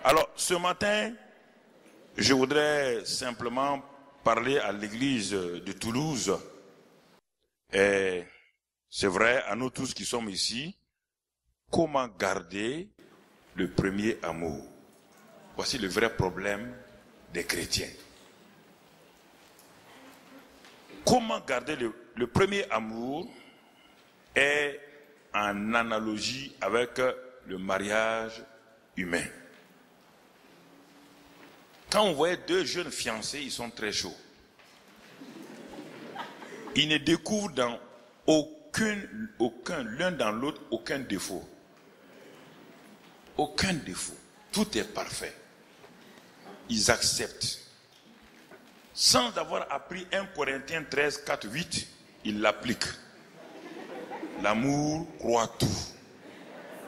Alors, ce matin, je voudrais simplement parler à l'église de Toulouse. Et c'est vrai, à nous tous qui sommes ici, comment garder le premier amour? Voici le vrai problème des chrétiens. Comment garder le premier amour est en analogie avec le mariage humain. Quand on voit deux jeunes fiancés, ils sont très chauds. Ils ne découvrent dans l'un dans l'autre, aucun défaut. Aucun défaut. Tout est parfait. Ils acceptent. Sans avoir appris 1 Corinthiens 13, 4, 8, ils l'appliquent. L'amour croit tout,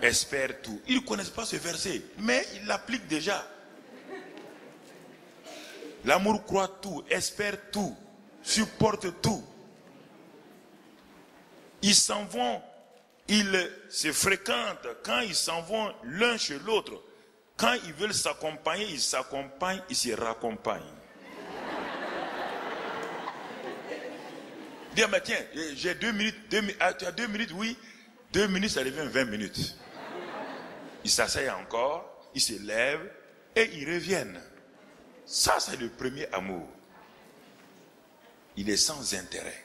espère tout. Ils ne connaissent pas ce verset, mais ils l'appliquent déjà. L'amour croit tout, espère tout, supporte tout. Ils s'en vont, ils se fréquentent. Quand ils s'en vont l'un chez l'autre, quand ils veulent s'accompagner, ils s'accompagnent, ils se raccompagnent. Dis, mais tiens, j'ai 2 minutes, tu as 2 minutes, oui. 2 minutes, ça devient 20 minutes. Ils s'asseyent encore, ils se lèvent et ils reviennent. Ça, c'est le premier amour. Il est sans intérêt.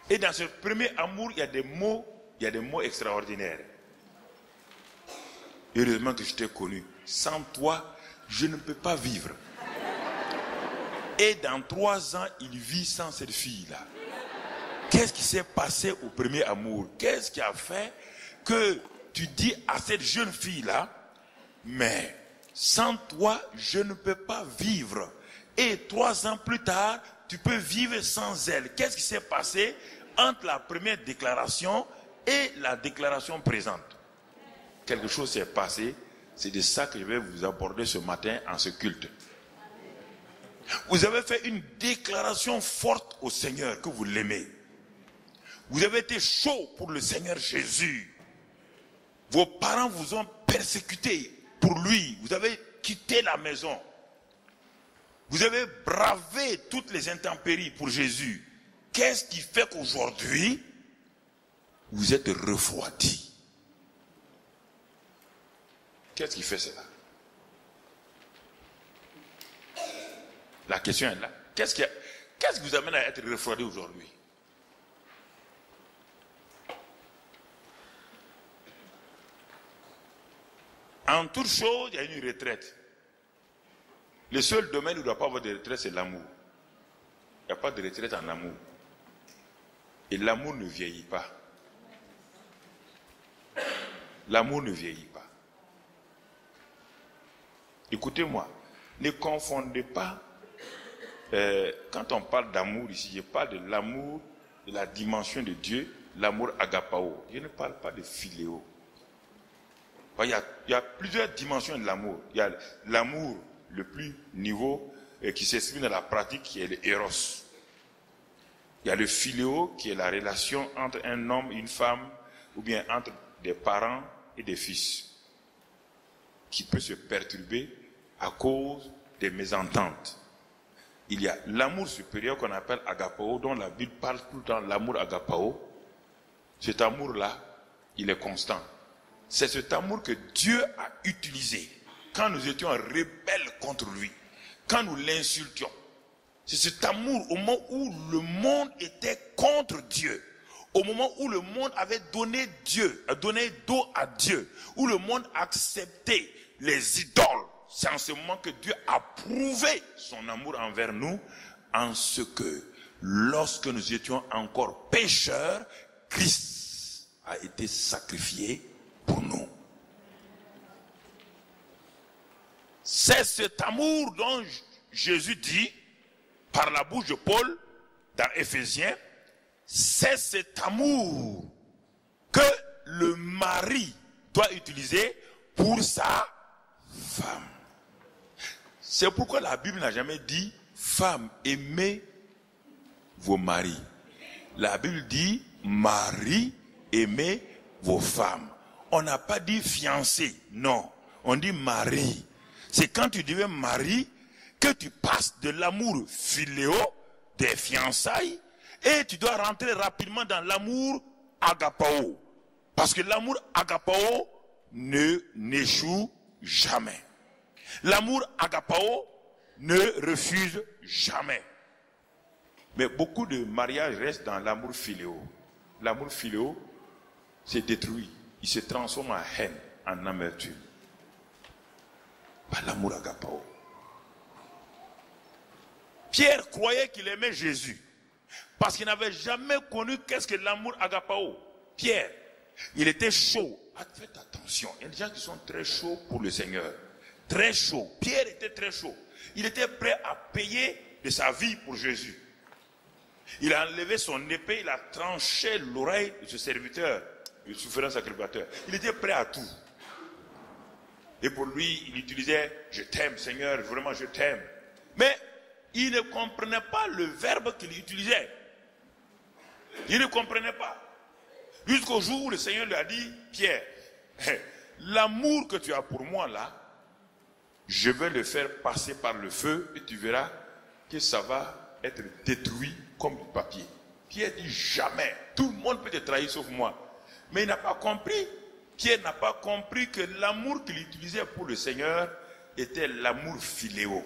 Et dans ce premier amour, il y a des mots extraordinaires. Heureusement que je t'ai connu. Sans toi, je ne peux pas vivre. Et dans 3 ans, il vit sans cette fille-là. Qu'est-ce qui s'est passé au premier amour? Qu'est-ce qui a fait que tu dis à cette jeune fille-là, mais sans toi, je ne peux pas vivre. Et 3 ans plus tard, tu peux vivre sans elle. Qu'est-ce qui s'est passé entre la première déclaration et la déclaration présente? Quelque chose s'est passé. C'est de ça que je vais vous aborder ce matin en ce culte. Vous avez fait une déclaration forte au Seigneur que vous l'aimez. Vous avez été chaud pour le Seigneur Jésus. Vos parents vous ont persécuté pour lui. Vous avez quitté la maison. Vous avez bravé toutes les intempéries pour Jésus. Qu'est-ce qui fait qu'aujourd'hui, vous êtes refroidi? Qu'est-ce qui fait cela? La question est là. Qu'est-ce qui vous amène à être refroidi aujourd'hui? En toute chose, il y a une retraite. Le seul domaine où il ne doit pas avoir de retraite, c'est l'amour. Il n'y a pas de retraite en amour. Et l'amour ne vieillit pas. L'amour ne vieillit pas. Écoutez-moi, ne confondez pas. Quand on parle d'amour ici, je parle de l'amour, de la dimension de Dieu, l'amour agapao. Je ne parle pas de philéo. Il y a plusieurs dimensions de l'amour. Il y a l'amour le plus niveau qui s'exprime dans la pratique, qui est le éros. Il y a le philéo, qui est la relation entre un homme et une femme, ou bien entre des parents et des fils, qui peut se perturber à cause des mésententes. Il y a l'amour supérieur qu'on appelle agapao, dont la Bible parle tout le temps, l'amour agapao. Cet amour-là, il est constant. C'est cet amour que Dieu a utilisé quand nous étions rebelles contre lui, quand nous l'insultions. C'est cet amour au moment où le monde était contre Dieu, au moment où le monde avait donné dos à Dieu, où le monde acceptait les idoles. C'est en ce moment que Dieu a prouvé son amour envers nous, en ce que, lorsque nous étions encore pécheurs, Christ a été sacrifié pour nous. C'est cet amour dont Jésus dit, par la bouche de Paul dans Éphésiens, c'est cet amour que le mari doit utiliser pour sa femme. C'est pourquoi la Bible n'a jamais dit « Femmes, aimez vos maris ». La Bible dit « Mari, aimez vos femmes ». On n'a pas dit « fiancé », non. On dit « mari ». C'est quand tu deviens mari que tu passes de l'amour philéo, des fiançailles, et tu dois rentrer rapidement dans l'amour agapao. Parce que l'amour agapao n'échoue jamais. L'amour agapao ne refuse jamais. Mais beaucoup de mariages restent dans l'amour philéo. L'amour philéo s'est détruit. Il se transforme en haine, en amertume. Pas l'amour agapao. Pierre croyait qu'il aimait Jésus. Parce qu'il n'avait jamais connu qu'est-ce que l'amour agapao. Pierre, il était chaud. Faites attention, il y a des gens qui sont très chauds pour le Seigneur. Très chaud. Pierre était très chaud. Il était prêt à payer de sa vie pour Jésus. Il a enlevé son épée, il a tranché l'oreille de ce serviteur, le souverain sacrificateur. Il était prêt à tout. Et pour lui, il utilisait « Je t'aime Seigneur, vraiment je t'aime ». Mais il ne comprenait pas le verbe qu'il utilisait. Il ne comprenait pas. Jusqu'au jour où le Seigneur lui a dit « Pierre, l'amour que tu as pour moi là, je vais le faire passer par le feu et tu verras que ça va être détruit comme du papier. » Pierre dit « Jamais, tout le monde peut te trahir sauf moi. » Mais il n'a pas compris. Pierre n'a pas compris que l'amour qu'il utilisait pour le Seigneur était l'amour philéo.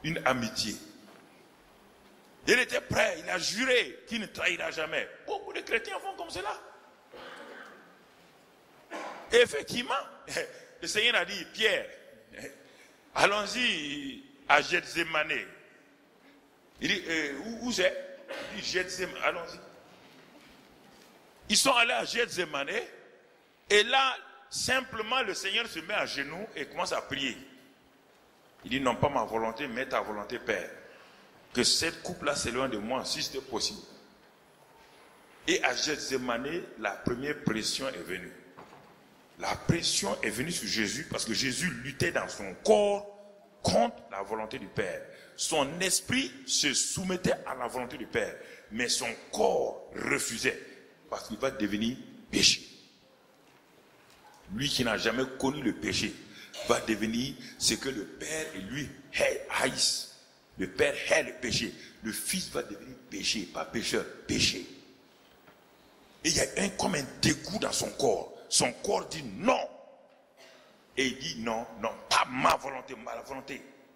Une amitié. Il était prêt, il a juré qu'il ne trahira jamais. Beaucoup de chrétiens font comme cela. Et effectivement, le Seigneur a dit, Pierre, allons-y à Gethsémane. Il dit, où c'est? Il dit, Gethsémane, allons-y. Ils sont allés à Gethsémane et là, simplement, le Seigneur se met à genoux et commence à prier. Il dit, non pas ma volonté, mais ta volonté, Père. Que cette coupe-là s'éloigne de moi, si c'était possible. Et à Gethsémane, la première pression est venue. La pression est venue sur Jésus parce que Jésus luttait dans son corps contre la volonté du Père. Son esprit se soumettait à la volonté du Père, mais son corps refusait parce qu'il va devenir péché. Lui qui n'a jamais connu le péché va devenir ce que le Père et lui haïssent. Le Père hait le péché. Le Fils va devenir péché, pas pécheur, péché. Et il y a comme un dégoût dans son corps. Son corps dit non. Et il dit non, non, pas ma volonté,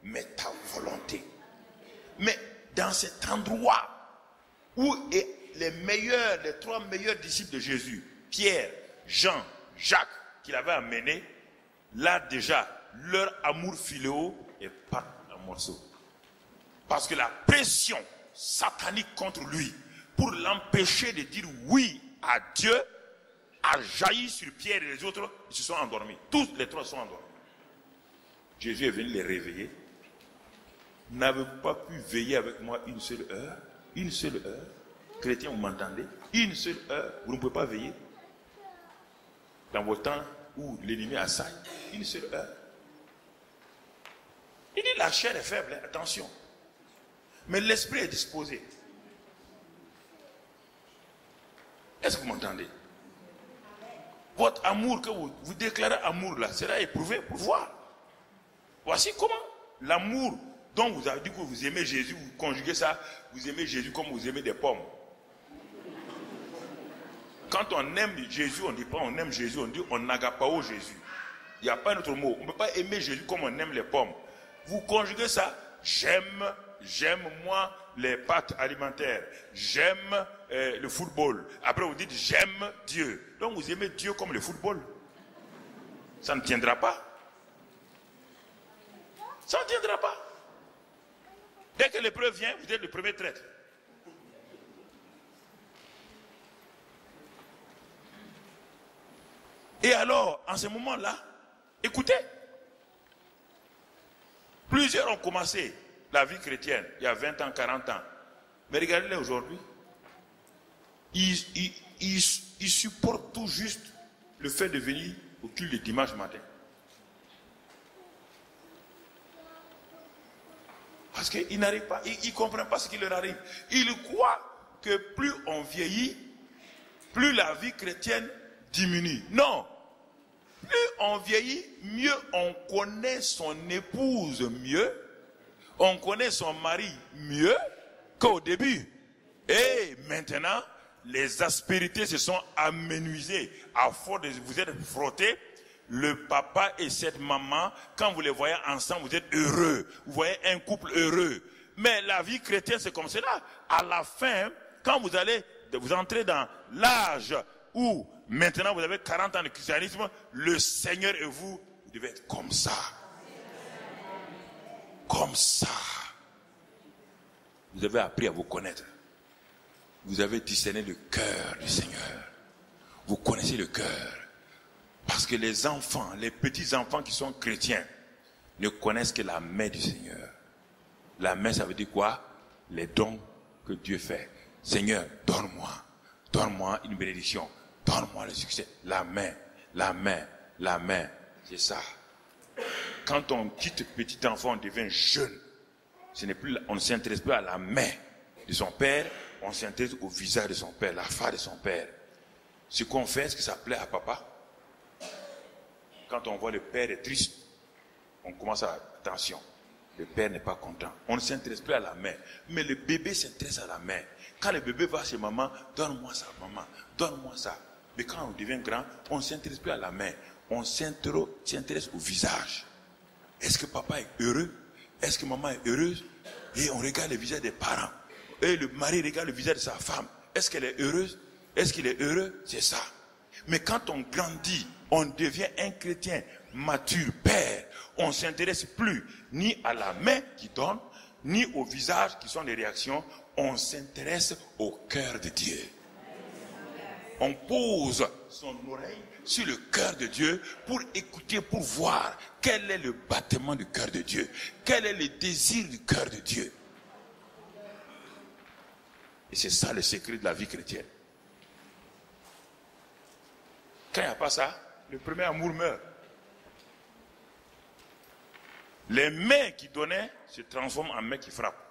mais ta volonté. Mais dans cet endroit où est les trois meilleurs disciples de Jésus, Pierre, Jean, Jacques, qu'il avait amené, là déjà, leur amour philéo est pas un morceau. Parce que la pression satanique contre lui, pour l'empêcher de dire oui à Dieu, a jailli sur Pierre et les autres, ils se sont endormis. Tous les trois sont endormis. Jésus est venu les réveiller. N'avez-vous pas pu veiller avec moi une seule heure? Une seule heure? Chrétiens, vous m'entendez? Une seule heure, vous ne pouvez pas veiller. Dans vos temps où l'ennemi assaille, une seule heure. Il dit la chair est faible, attention. Mais l'esprit est disposé. Est-ce que vous m'entendez? Votre amour que vous déclarez amour là, sera éprouvé pour voir. Voici comment l'amour dont vous avez dit que vous aimez Jésus, vous conjuguez ça, vous aimez Jésus comme vous aimez des pommes. Quand on aime Jésus, on ne dit pas on aime Jésus, on dit on n'agapao Jésus. Il n'y a pas d'autre mot. On ne peut pas aimer Jésus comme on aime les pommes. Vous conjuguez ça, j'aime moi les pâtes alimentaires, j'aime le football. Après vous dites j'aime Dieu. Donc vous aimez Dieu comme le football. Ça ne tiendra pas. Ça ne tiendra pas. Dès que l'épreuve vient, vous êtes le premier traître. Et alors, en ce moment-là, écoutez, Plusieurs ont commencé la vie chrétienne il y a 20 ans, 40 ans. Mais regardez-les aujourd'hui. Ils supportent tout juste le fait de venir au culte le dimanche matin. Parce qu'ils n'arrivent pas, ils ne comprennent pas ce qui leur arrive. Ils croient que plus on vieillit, plus la vie chrétienne diminue. Non. Plus on vieillit, mieux on connaît son épouse mieux, on connaît son mari mieux qu'au début. Et maintenant, les aspérités se sont amenuisées. À force de vous être frottés, le papa et cette maman, quand vous les voyez ensemble, vous êtes heureux. Vous voyez un couple heureux. Mais la vie chrétienne, c'est comme cela. À la fin, quand vous allez vous entrez dans l'âge où maintenant vous avez 40 ans de christianisme, le Seigneur et vous devez être comme ça. Comme ça. Vous avez appris à vous connaître. Vous avez discerné le cœur du Seigneur. Vous connaissez le cœur. Parce que les enfants, les petits enfants qui sont chrétiens, ne connaissent que la main du Seigneur. La main, ça veut dire quoi? Les dons que Dieu fait. Seigneur, donne-moi une bénédiction. Donne-moi le succès. La main, la main, la main. C'est ça. Quand on quitte petit enfant, on devient jeune. On ne s'intéresse plus à la main de son père, on s'intéresse au visage de son père, la face de son père. Ce qu'on fait, est-ce que ça plaît à papa? Quand on voit le père est triste, on commence à attention. Le père n'est pas content. On ne s'intéresse plus à la main. Mais le bébé s'intéresse à la main. Quand le bébé va chez maman, donne-moi ça, maman, donne-moi ça. Mais quand on devient grand, on ne s'intéresse plus à la main. On s'intéresse au visage. Est-ce que papa est heureux? Est-ce que maman est heureuse? Et on regarde le visage des parents. Et le mari regarde le visage de sa femme. Est-ce qu'elle est heureuse? Est-ce qu'il est heureux? C'est ça. Mais quand on grandit, on devient un chrétien mature, père. On ne s'intéresse plus ni à la main qui donne, ni au visage qui sont les réactions. On s'intéresse au cœur de Dieu. On pose son oreille sur le cœur de Dieu pour écouter, pour voir quel est le battement du cœur de Dieu. Quel est le désir du cœur de Dieu. Et c'est ça le secret de la vie chrétienne. Quand il n'y a pas ça, le premier amour meurt. Les mains qui donnaient se transforment en mains qui frappent.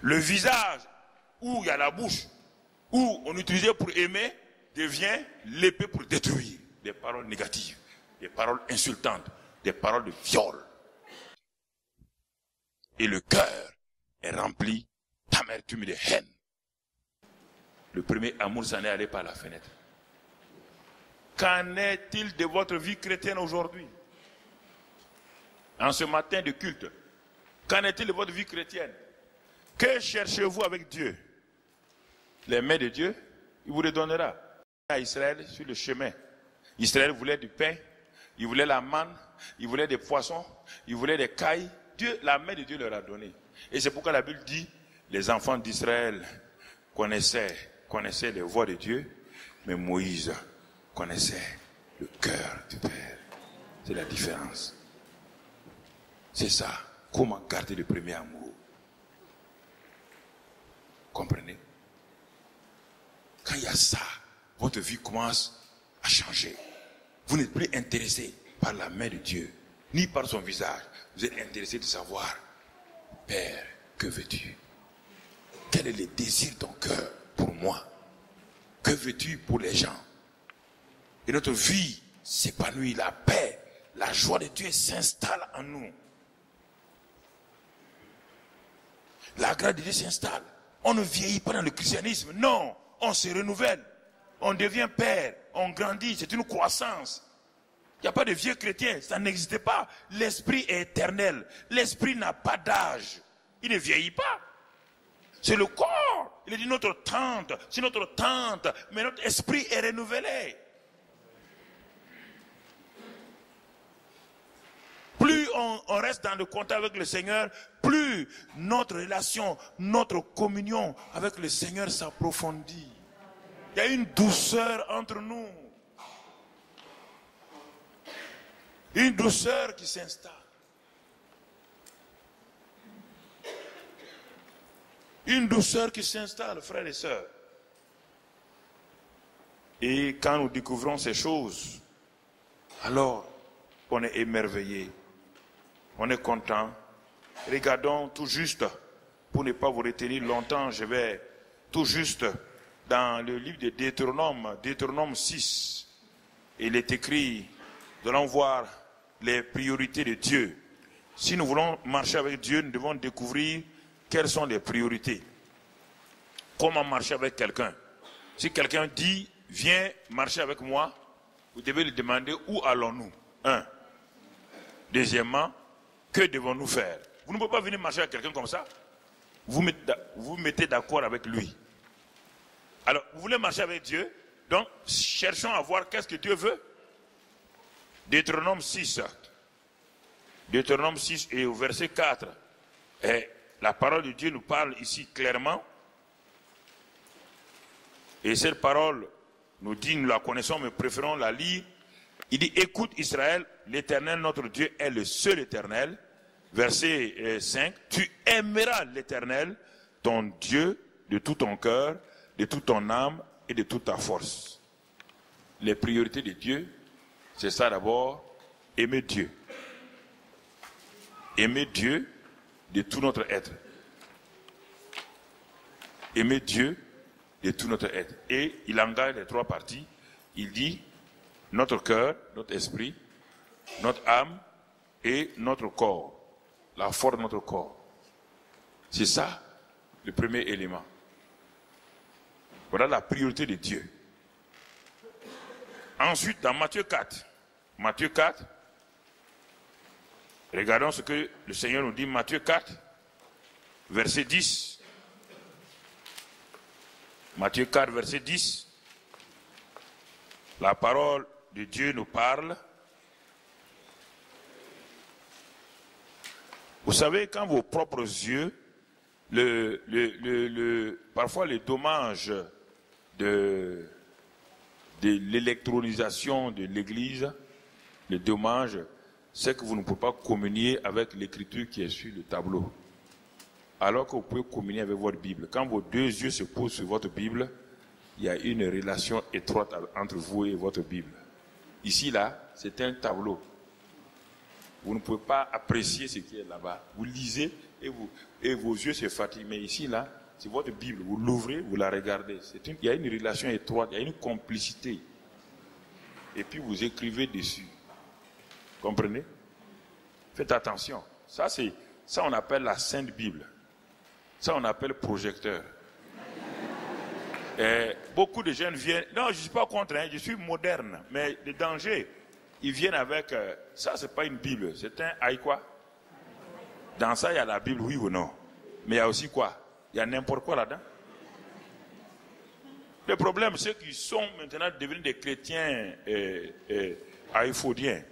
Le visage où il y a la bouche, où on utilisait pour aimer, devient l'épée pour détruire. Des paroles négatives, des paroles insultantes, des paroles de viol. Et le cœur est rempli d'amertume et de haine. Le premier amour s'en est allé par la fenêtre. Qu'en est-il de votre vie chrétienne aujourd'hui? En ce matin de culte, qu'en est-il de votre vie chrétienne? Que cherchez-vous avec Dieu? Les mains de Dieu, il vous les donnera. À Israël, sur le chemin, Israël voulait du pain, il voulait la manne, il voulait des poissons, il voulait des cailles. Dieu, la main de Dieu leur a donné. Et c'est pourquoi la Bible dit, les enfants d'Israël connaissaient les voies de Dieu, mais Moïse connaissait le cœur du Père. C'est la différence. C'est ça. Comment garder le premier amour? Comprenez? Quand il y a ça, votre vie commence à changer. Vous n'êtes plus intéressé par la main de Dieu, ni par son visage. Vous êtes intéressé de savoir, Père, que veux-tu? Quel est le désir de ton cœur pour moi? Que veux-tu pour les gens? Et notre vie s'épanouit, la paix, la joie de Dieu s'installe en nous. La grâce de Dieu s'installe. On ne vieillit pas dans le christianisme, non, on se renouvelle. On devient père, on grandit, c'est une croissance. Il n'y a pas de vieux chrétiens, ça n'existe pas. L'esprit est éternel, l'esprit n'a pas d'âge, il ne vieillit pas. C'est le corps, il est dit notre tente, c'est notre tente, mais notre esprit est renouvelé. Plus on reste dans le contact avec le Seigneur, plus notre relation, notre communion avec le Seigneur s'approfondit. Il y a une douceur entre nous. Une douceur qui s'installe. Une douceur qui s'installe, frères et sœurs. Et quand nous découvrons ces choses, alors on est émerveillé, on est content. Regardons tout juste, pour ne pas vous retenir longtemps, je vais tout juste dans le livre de Deutéronome 6. Il est écrit, nous allons voir les priorités de Dieu. Si nous voulons marcher avec Dieu, nous devons découvrir quelles sont les priorités. Comment marcher avec quelqu'un. Si quelqu'un dit, viens marcher avec moi, vous devez lui demander où allons-nous. Un. Deuxièmement, que devons-nous faire? Vous ne pouvez pas venir marcher avec quelqu'un comme ça. Vous vous mettez d'accord avec lui. Alors, vous voulez marcher avec Dieu, donc cherchons à voir qu'est-ce que Dieu veut. Deutéronome 6. Deutéronome 6 et au verset 4. Et la parole de Dieu nous parle ici clairement. Et cette parole nous dit, nous la connaissons, mais préférons la lire. Il dit, écoute Israël, l'Éternel notre Dieu est le seul Éternel. Verset 5, tu aimeras l'Éternel, ton Dieu, de tout ton cœur, de toute ton âme et de toute ta force. Les priorités de Dieu, c'est ça d'abord, aimer Dieu. Aimer Dieu de tout notre être. Aimer Dieu de tout notre être. Et il engage les trois parties. Il dit, notre cœur, notre esprit, notre âme et notre corps. La force de notre corps. C'est ça, le premier élément. Voilà la priorité de Dieu. Ensuite, dans Matthieu 4, regardons ce que le Seigneur nous dit, Matthieu 4, verset 10. Matthieu 4, verset 10. La parole de Dieu nous parle. Vous savez, quand vos propres yeux, parfois les dommages de l'électronisation de l'église, le dommage, c'est que vous ne pouvez pas communier avec l'écriture qui est sur le tableau. Alors que vous pouvez communier avec votre Bible. Quand vos deux yeux se posent sur votre Bible, il y a une relation étroite entre vous et votre Bible. Ici, là, c'est un tableau. Vous ne pouvez pas apprécier ce qui est là-bas. Vous lisez et vos yeux se fatiguent. Mais ici, là, c'est votre Bible. Vous l'ouvrez, vous la regardez. Il y a une relation étroite, il y a une complicité. Et puis vous écrivez dessus. Comprenez? Faites attention. Ça, on appelle la Sainte Bible. Ça, on appelle projecteur. Et beaucoup de jeunes viennent... Non, je ne suis pas contre, je suis moderne. Mais le danger... Ils viennent avec, ça c'est pas une Bible, c'est un aïe quoi. Dans ça il y a la Bible, oui ou non. Mais il y a aussi quoi? Il y a n'importe quoi là-dedans. Le problème c'est qu'ils sont maintenant devenus des chrétiens haïfaudiens.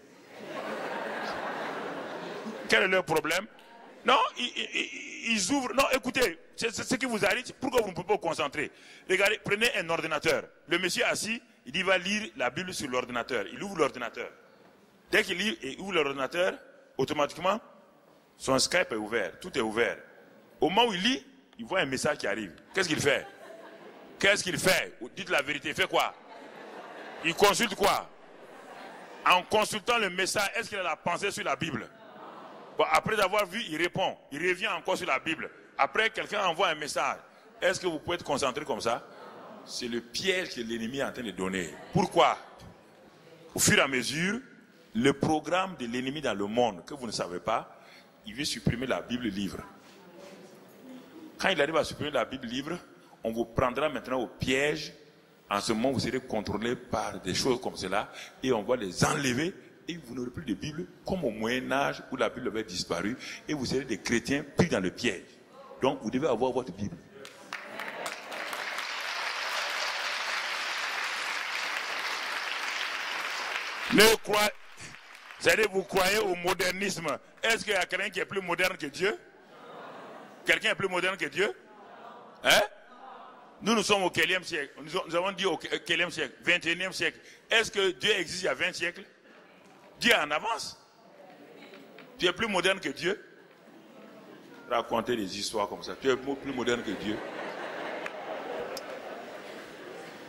Quel est leur problème? Non, ils ouvrent, non écoutez, c'est ce qui vous arrive, pourquoi vous ne pouvez pas vous concentrer? Regardez, prenez un ordinateur, le monsieur assis, il dit, il va lire la Bible sur l'ordinateur. Il ouvre l'ordinateur. Dès qu'il lit et ouvre l'ordinateur, automatiquement, son Skype est ouvert. Tout est ouvert. Au moment où il lit, il voit un message qui arrive. Qu'est-ce qu'il fait? Qu'est-ce qu'il fait? Dites la vérité. Il fait quoi? Il consulte quoi? En consultant le message, est-ce qu'il a la pensée sur la Bible? Bon, après avoir vu, il répond. Il revient encore sur la Bible. Après, quelqu'un envoie un message. Est-ce que vous pouvez être concentré comme ça? C'est le piège que l'ennemi est en train de donner. Pourquoi? Au fur et à mesure, le programme de l'ennemi dans le monde, que vous ne savez pas, il veut supprimer la Bible livre. Quand il arrive à supprimer la Bible livre, on vous prendra maintenant au piège. En ce moment, vous serez contrôlé par des choses comme cela et on va les enlever et vous n'aurez plus de Bible comme au Moyen-Âge où la Bible avait disparu et vous serez des chrétiens pris dans le piège. Donc, vous devez avoir votre Bible. C'est-à-dire, vous croyez au modernisme. Est-ce qu'il y a quelqu'un qui est plus moderne que Dieu? Quelqu'un est plus moderne que Dieu? Hein? Nous sommes au quelième siècle. Nous avons dit au quelième siècle, 21e siècle. Est-ce que Dieu existe il y a 20 siècles? Dieu est en avance. Tu es plus moderne que Dieu? raconter des histoires comme ça. Tu es plus moderne que Dieu.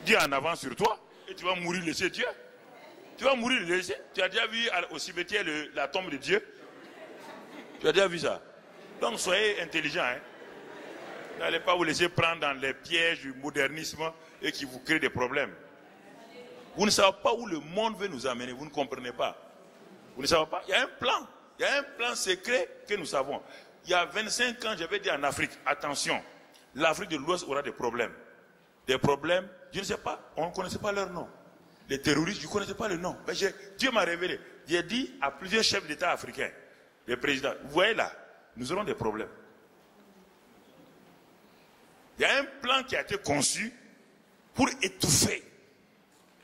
Dieu en avance sur toi et tu vas mourir laisser Dieu. Tu vas mourir laisser. Tu as déjà vu au cimetière la tombe de Dieu? Tu as déjà vu ça? Donc soyez intelligents. Hein? N'allez pas vous laisser prendre dans les pièges du modernisme et qui vous créent des problèmes. Vous ne savez pas où le monde veut nous amener. Vous ne comprenez pas. Vous ne savez pas? Il y a un plan. Il y a un plan secret que nous savons. Il y a 25 ans, j'avais dit en Afrique, attention, l'Afrique de l'Ouest aura des problèmes. Des problèmes, je ne sais pas, on ne connaissait pas leur nom. Les terroristes, je ne connaissais pas le nom. Mais Dieu m'a révélé. J'ai dit à plusieurs chefs d'État africains, les présidents, vous voyez là, nous aurons des problèmes. Il y a un plan qui a été conçu pour étouffer.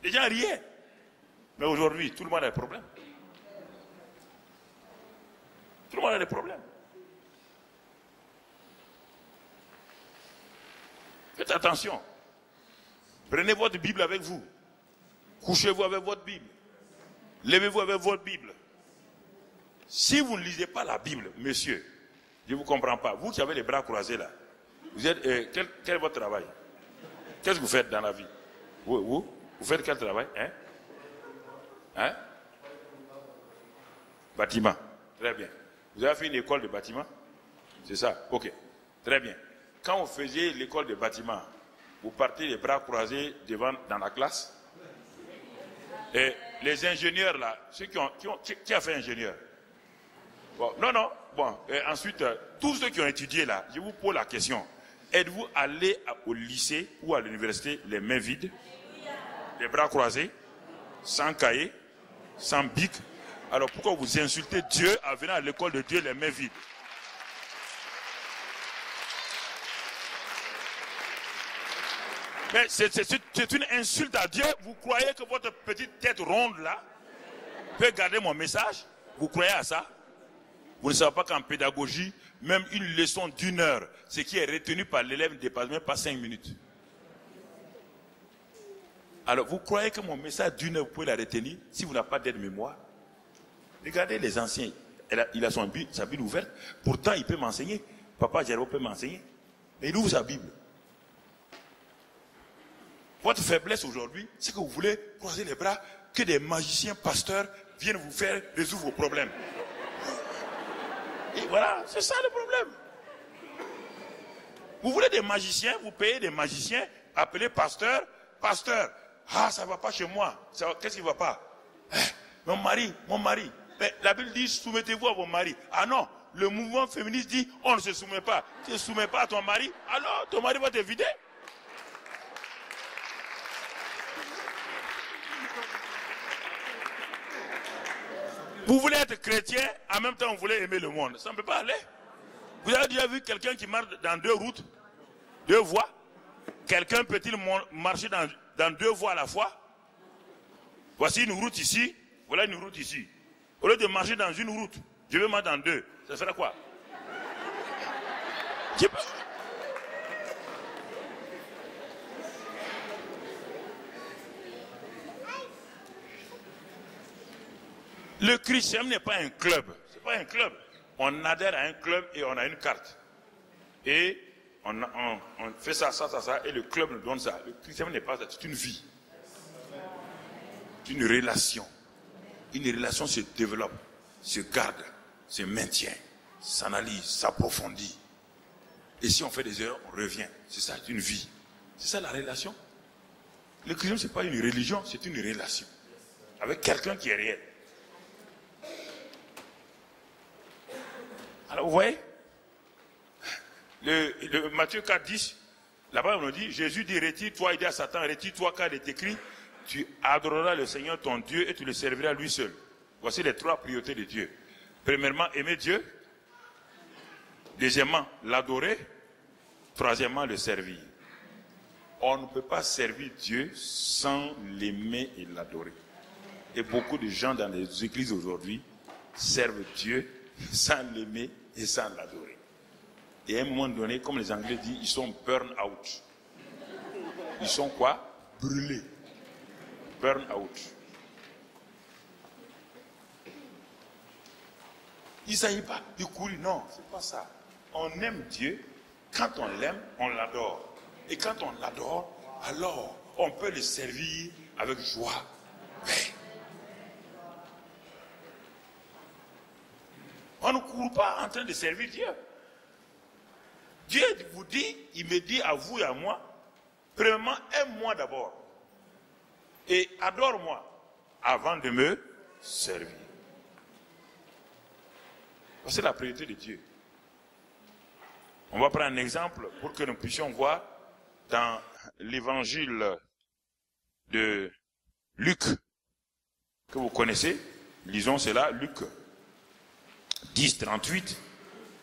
Les gens riaient. Mais aujourd'hui, tout le monde a des problèmes. Tout le monde a des problèmes. Faites attention. Prenez votre Bible avec vous. Couchez-vous avec votre Bible. Levez-vous avec votre Bible. Si vous ne lisez pas la Bible, monsieur, je ne vous comprends pas. Vous qui avez les bras croisés là, vous êtes, quel est votre travail? Qu'est-ce que vous faites dans la vie? Vous faites quel travail? Hein? Bâtiment. Très bien. Vous avez fait une école de bâtiment? C'est ça? Ok. Très bien. Quand vous faisiez l'école de bâtiment, vous partez les bras croisés devant dans la classe? Et les ingénieurs là, ceux qui a fait ingénieur? Bon, non. Bon, et ensuite, tous ceux qui ont étudié là, je vous pose la question. Êtes-vous allé au lycée ou à l'université les mains vides, les bras croisés, sans cahier, sans bic? Alors pourquoi vous insultez Dieu en venant à l'école de Dieu les mains vides? Mais c'est une insulte à Dieu. Vous croyez que votre petite tête ronde là peut garder mon message? Vous croyez à ça? Vous ne savez pas qu'en pédagogie, même une leçon d'1 heure, ce qui est retenu par l'élève ne dépasse même pas 5 minutes. Alors vous croyez que mon message d'1 heure, vous pouvez la retenir si vous n'avez pas d'aide-mémoire? Regardez les anciens. Il a sa Bible ouverte. Pourtant, il peut m'enseigner. Papa Jérôme peut m'enseigner. Mais il ouvre sa Bible. Votre faiblesse aujourd'hui, c'est que vous voulez croiser les bras, que des magiciens, pasteurs viennent vous faire résoudre vos problèmes. Et voilà, c'est ça le problème. Vous voulez des magiciens, vous payez des magiciens, appelez pasteur, pasteur. Ah, ça ne va pas chez moi. Qu'est-ce qui ne va pas? Mon mari. Mais la Bible dit, soumettez-vous à vos maris. Ah non, le mouvement féministe dit, on ne se soumet pas. Tu ne te soumets pas à ton mari, alors ton mari va te vider. Vous voulez être chrétien, en même temps vous voulez aimer le monde. Ça ne peut pas aller. Vous avez déjà vu quelqu'un qui marche dans 2 routes, 2 voies? Quelqu'un peut-il marcher dans 2 voies à la fois? Voici une route ici, voilà une route ici. Au lieu de marcher dans une route, je vais marcher dans 2. Ça fera quoi? Le christianisme n'est pas un club. C'est pas un club. On adhère à un club et on a une carte. Et on fait ça, et le club nous donne ça. Le christianisme n'est pas ça, c'est une vie. C'est une relation. Une relation se développe, se garde, se maintient, s'analyse, s'approfondit. Et si on fait des erreurs, on revient. C'est ça, c'est une vie. C'est ça la relation. Le christianisme, ce n'est pas une religion, c'est une relation. Avec quelqu'un qui est réel. Alors vous voyez, le Matthieu 4, 10, là-bas on nous dit, Jésus dit, retire-toi, il dit à Satan, retire-toi car il est écrit, tu adoreras le Seigneur ton Dieu et tu le serviras lui seul. Voici les 3 priorités de Dieu. Premièrement, aimer Dieu. Deuxièmement, l'adorer. Troisièmement, le servir. On ne peut pas servir Dieu sans l'aimer et l'adorer. Et beaucoup de gens dans les églises aujourd'hui servent Dieu sans l'aimer et sans l'adorer. Et à un moment donné, comme les Anglais disent, ils sont burn out. Ils sont quoi? Brûlés. Burn out. Il ne s'agit pas de courir, non, c'est pas ça. on aime Dieu, quand on l'aime, on l'adore. Et quand on l'adore, alors on peut le servir avec joie. Mais on ne court pas en train de servir Dieu. Dieu vous dit, il me dit à vous et à moi, premièrement, aime-moi d'abord. Et adore-moi avant de me servir. C'est la priorité de Dieu. On va prendre un exemple pour que nous puissions voir dans l'évangile de Luc, que vous connaissez. Lisons cela, Luc 10, 38.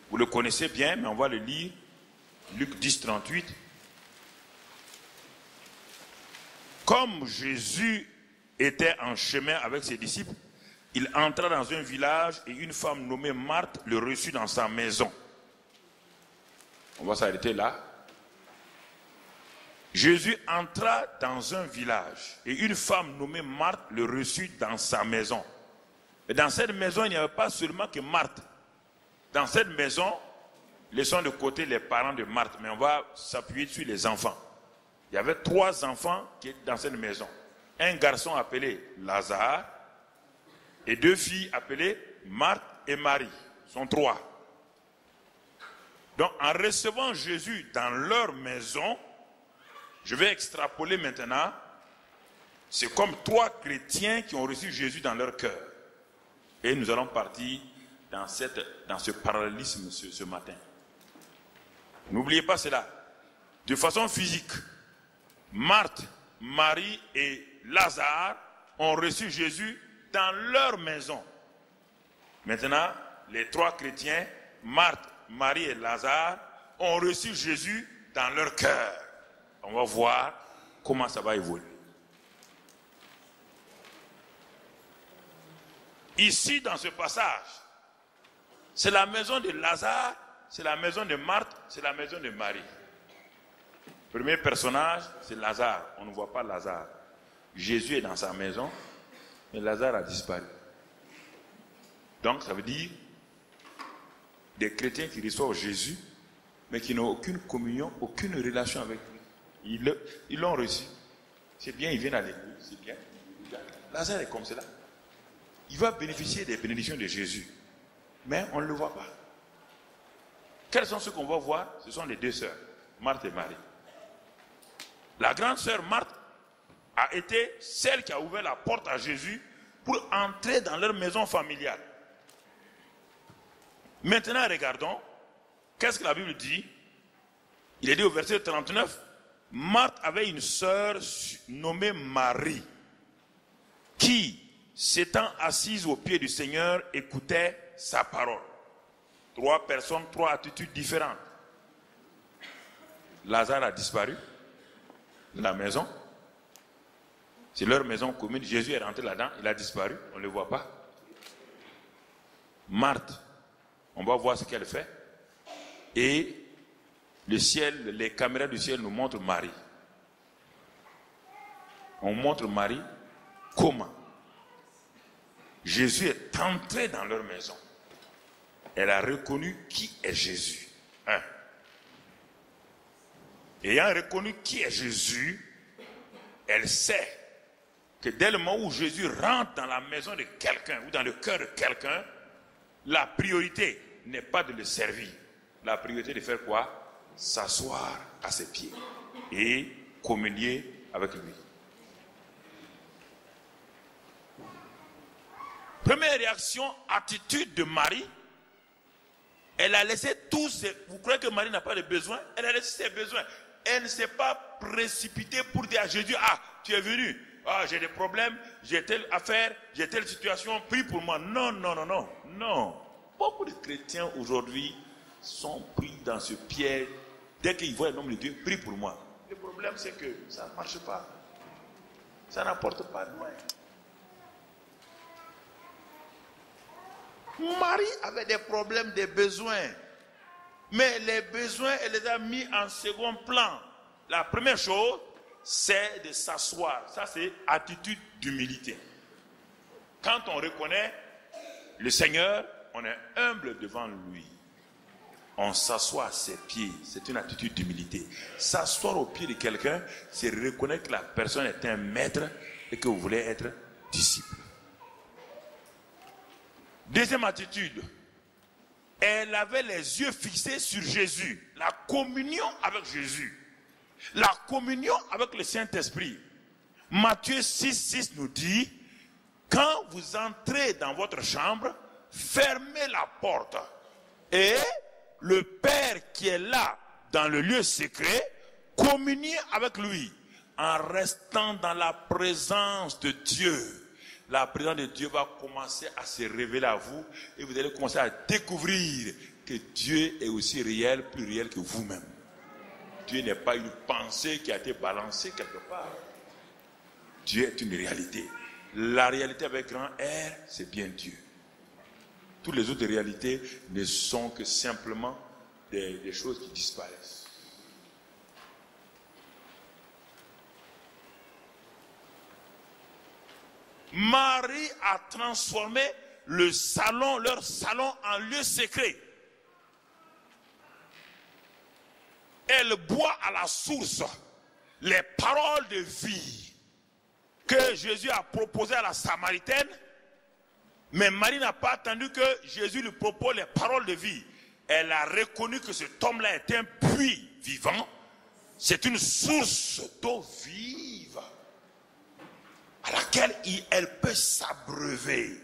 Vous le connaissez bien, mais on va le lire. Luc 10, 38. Comme Jésus était en chemin avec ses disciples, il entra dans un village et une femme nommée Marthe le reçut dans sa maison. On va s'arrêter là. Jésus entra dans un village et une femme nommée Marthe le reçut dans sa maison. Et dans cette maison, il n'y avait pas seulement que Marthe. Dans cette maison, laissons de côté les parents de Marthe, mais on va s'appuyer sur les enfants. Il y avait 3 enfants qui étaient dans cette maison. Un garçon appelé Lazare et 2 filles appelées Marthe et Marie. Ce sont 3. Donc en recevant Jésus dans leur maison, je vais extrapoler maintenant, c'est comme 3 chrétiens qui ont reçu Jésus dans leur cœur. Et nous allons partir dans ce parallélisme ce matin. N'oubliez pas cela. De façon physique, Marthe, Marie et Lazare ont reçu Jésus dans leur maison. Maintenant, les 3 chrétiens, Marthe, Marie et Lazare, ont reçu Jésus dans leur cœur. On va voir comment ça va évoluer. Ici, dans ce passage, c'est la maison de Lazare, c'est la maison de Marthe, c'est la maison de Marie. Premier personnage, c'est Lazare. On ne voit pas Lazare. Jésus est dans sa maison, mais Lazare a disparu. Donc, ça veut dire des chrétiens qui reçoivent Jésus, mais qui n'ont aucune communion, aucune relation avec lui. Ils l'ont reçu. C'est bien, ils viennent à l'église, c'est bien. Lazare est comme cela. Il va bénéficier des bénédictions de Jésus, mais on ne le voit pas. Quels sont ceux qu'on va voir? Ce sont les 2 sœurs, Marthe et Marie. La grande sœur Marthe a été celle qui a ouvert la porte à Jésus pour entrer dans leur maison familiale. Maintenant, regardons, qu'est-ce que la Bible dit? Il est dit au verset 39, Marthe avait une sœur nommée Marie, qui, s'étant assise aux pieds du Seigneur, écoutait sa parole. 3 personnes, 3 attitudes différentes. Lazare a disparu de la maison. C'est leur maison commune. Jésus est rentré là-dedans, il a disparu, on ne le voit pas. Marthe, on va voir ce qu'elle fait. Et le ciel, les caméras du ciel nous montrent Marie. On montre Marie comment Jésus est entré dans leur maison. Elle a reconnu qui est Jésus. 1. Ayant reconnu qui est Jésus, elle sait que dès le moment où Jésus rentre dans la maison de quelqu'un ou dans le cœur de quelqu'un, la priorité n'est pas de le servir. La priorité est de faire quoi? S'asseoir à ses pieds et communier avec lui. Première réaction, attitude de Marie. Elle a laissé tous ses... Vous croyez que Marie n'a pas de besoins? Elle a laissé ses besoins. Elle ne s'est pas précipitée pour dire à Jésus, ah, tu es venu, ah, j'ai des problèmes, j'ai telle affaire, j'ai telle situation, prie pour moi. Non, non, non, non, non. Beaucoup de chrétiens aujourd'hui sont pris dans ce piège. Dès qu'ils voient le nom de Dieu, prie pour moi. Le problème, c'est que ça ne marche pas. Ça n'apporte pas de loin. Marie avait des problèmes, des besoins. Mais les besoins, elle les a mis en second plan. La première chose, c'est de s'asseoir. Ça, c'est attitude d'humilité. Quand on reconnaît le Seigneur, on est humble devant lui. On s'assoit à ses pieds. C'est une attitude d'humilité. S'asseoir au pied de quelqu'un, c'est reconnaître que la personne est un maître et que vous voulez être disciple. Deuxième attitude. Elle avait les yeux fixés sur Jésus. La communion avec Jésus. La communion avec le Saint-Esprit. Matthieu 6,6 nous dit, quand vous entrez dans votre chambre, fermez la porte. Et le Père qui est là, dans le lieu secret, communiez avec lui, en restant dans la présence de Dieu. La présence de Dieu va commencer à se révéler à vous, et vous allez commencer à découvrir que Dieu est aussi réel, plus réel que vous-même. Dieu n'est pas une pensée qui a été balancée quelque part. Dieu est une réalité. La réalité avec grand R, c'est bien Dieu. Toutes les autres réalités ne sont que simplement des choses qui disparaissent. Marie a transformé leur salon en lieu secret. Elle boit à la source les paroles de vie que Jésus a proposées à la Samaritaine. Mais Marie n'a pas attendu que Jésus lui propose les paroles de vie. Elle a reconnu que cet homme-là est un puits vivant. C'est une source d'eau vive à laquelle elle peut s'abreuver.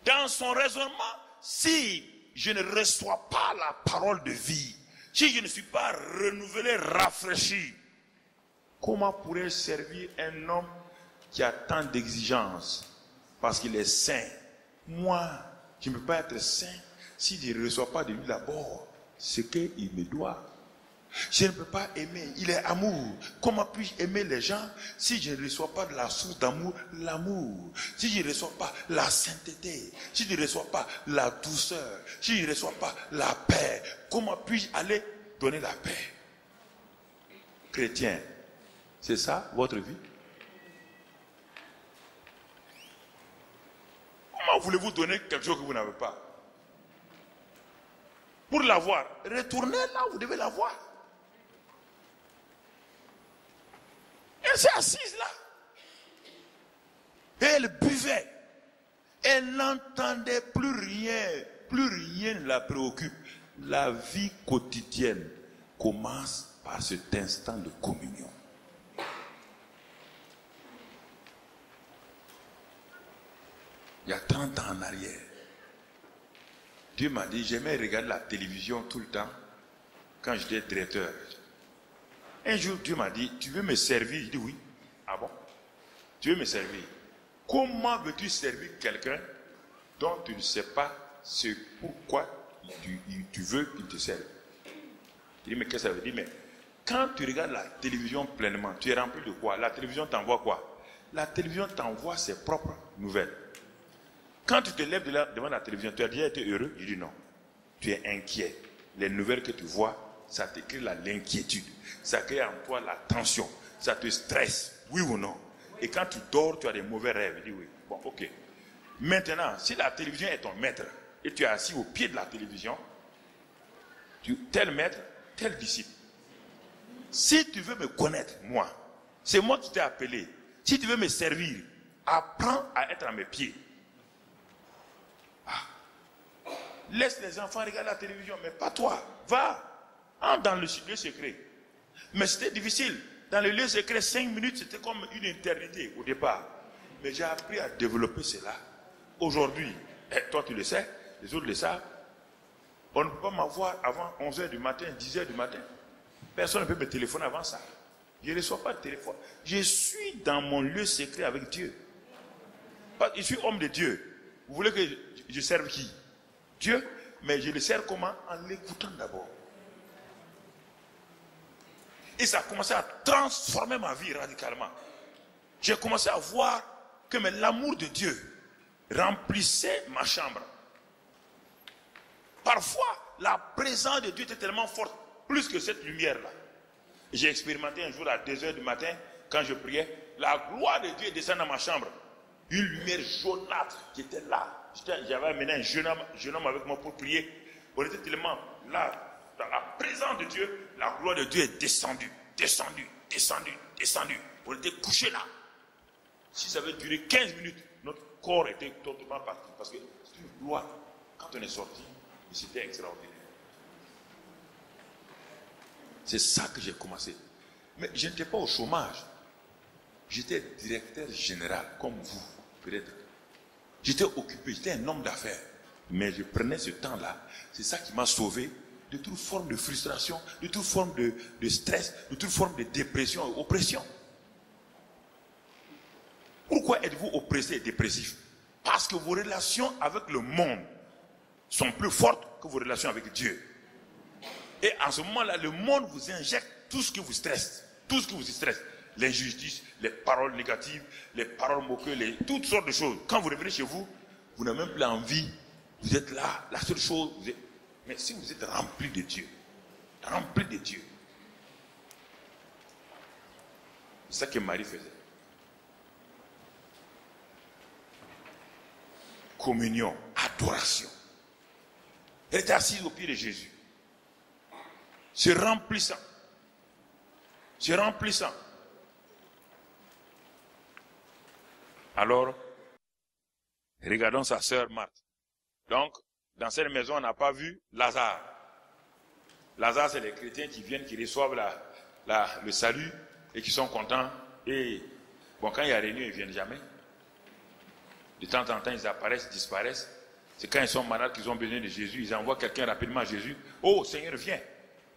Dans son raisonnement, si je ne reçois pas la parole de vie, si je ne suis pas renouvelé, rafraîchi, comment pourrais-je servir un homme qui a tant d'exigences parce qu'il est saint? Moi, je ne peux pas être saint si je ne reçois pas de lui d'abord ce qu'il me doit. Je ne peux pas aimer, il est amour. Comment puis-je aimer les gens si je ne reçois pas de la source d'amour, l'amour? Si je ne reçois pas la sainteté, si je ne reçois pas la douceur, si je ne reçois pas la paix, comment puis-je aller donner la paix? Chrétien, c'est ça votre vie? Comment voulez-vous donner quelque chose que vous n'avez pas? Pour l'avoir, retournez là où vous devez l'avoir. Elle s'est assise là. Et elle buvait. Elle n'entendait plus rien ne la préoccupe. La vie quotidienne commence par cet instant de communion. Il y a 30 ans en arrière, Dieu m'a dit, j'aimais regarder la télévision tout le temps quand j'étais directeur. Un jour, Dieu m'a dit, tu veux me servir? Je dis oui. Ah bon? Tu veux me servir? Comment veux-tu servir quelqu'un dont tu ne sais pas pourquoi tu veux qu'il te serve? Je dis, mais qu'est-ce que ça veut dire? Mais quand tu regardes la télévision pleinement, tu es rempli de quoi? La télévision t'envoie quoi? La télévision t'envoie ses propres nouvelles. Quand tu te lèves devant la télévision, tu as déjà été heureux? Je dis non. Tu es inquiet. Les nouvelles que tu vois, ça te crée l'inquiétude. Ça crée en toi la tension. Ça te stresse, oui ou non? Et quand tu dors, tu as des mauvais rêves. Je dis oui. Bon, ok. Maintenant, si la télévision est ton maître, et tu es assis au pied de la télévision, tel maître, tel disciple. Si tu veux me connaître, moi, c'est moi qui t'ai appelé. Si tu veux me servir, apprends à être à mes pieds. Laisse les enfants regarder la télévision, mais pas toi. Va, entre dans le lieu secret. Mais c'était difficile. Dans le lieu secret, 5 minutes, c'était comme une éternité au départ. Mais j'ai appris à développer cela. Aujourd'hui, toi tu le sais, les autres le savent. On ne peut pas m'avoir avant 11h du matin, 10h du matin. Personne ne peut me téléphoner avant ça. Je ne reçois pas de téléphone. Je suis dans mon lieu secret avec Dieu. Je suis homme de Dieu. Vous voulez que je serve qui? Dieu, mais je le sers comment? En l'écoutant d'abord. Et ça a commencé à transformer ma vie radicalement. J'ai commencé à voir que l'amour de Dieu remplissait ma chambre. Parfois, la présence de Dieu était tellement forte, plus que cette lumière-là. J'ai expérimenté un jour à 2h du matin, quand je priais, la gloire de Dieu descend dans ma chambre. Une lumière jaunâtre qui était là. J'avais amené un jeune homme avec moi pour prier. On était tellement là, dans la présence de Dieu, la gloire de Dieu est descendue. On était couchés là. Si ça avait duré 15 minutes, notre corps était totalement parti. Parce que c'est une gloire. Quand on est sorti, c'était extraordinaire. C'est ça que j'ai commencé. Mais je n'étais pas au chômage. J'étais directeur général, comme vous, peut-être. J'étais occupé, j'étais un homme d'affaires. Mais je prenais ce temps-là. C'est ça qui m'a sauvé de toute forme de frustration, de toute forme de stress, de toute forme de dépression et oppression. Pourquoi êtes-vous oppressé et dépressif? Parce que vos relations avec le monde sont plus fortes que vos relations avec Dieu. Et en ce moment-là, le monde vous injecte tout ce qui vous stresse. Tout ce qui vous stresse. L'injustice, les paroles négatives, les paroles moqueuses, toutes sortes de choses. Quand vous revenez chez vous, vous n'avez même plus envie. Vous êtes là, la seule chose. Mais si vous êtes rempli de Dieu, c'est ça que Marie faisait. Communion, adoration. Elle était assise au pied de Jésus. Se remplissant. Alors, regardons sa sœur Marthe. Donc, dans cette maison, on n'a pas vu Lazare. Lazare, c'est les chrétiens qui viennent, qui reçoivent le salut et qui sont contents. Et bon, quand il y a réunion, ils ne viennent jamais. De temps en temps, ils apparaissent, disparaissent. C'est quand ils sont malades qu'ils ont besoin de Jésus. Ils envoient quelqu'un rapidement à Jésus. Oh, Seigneur, viens.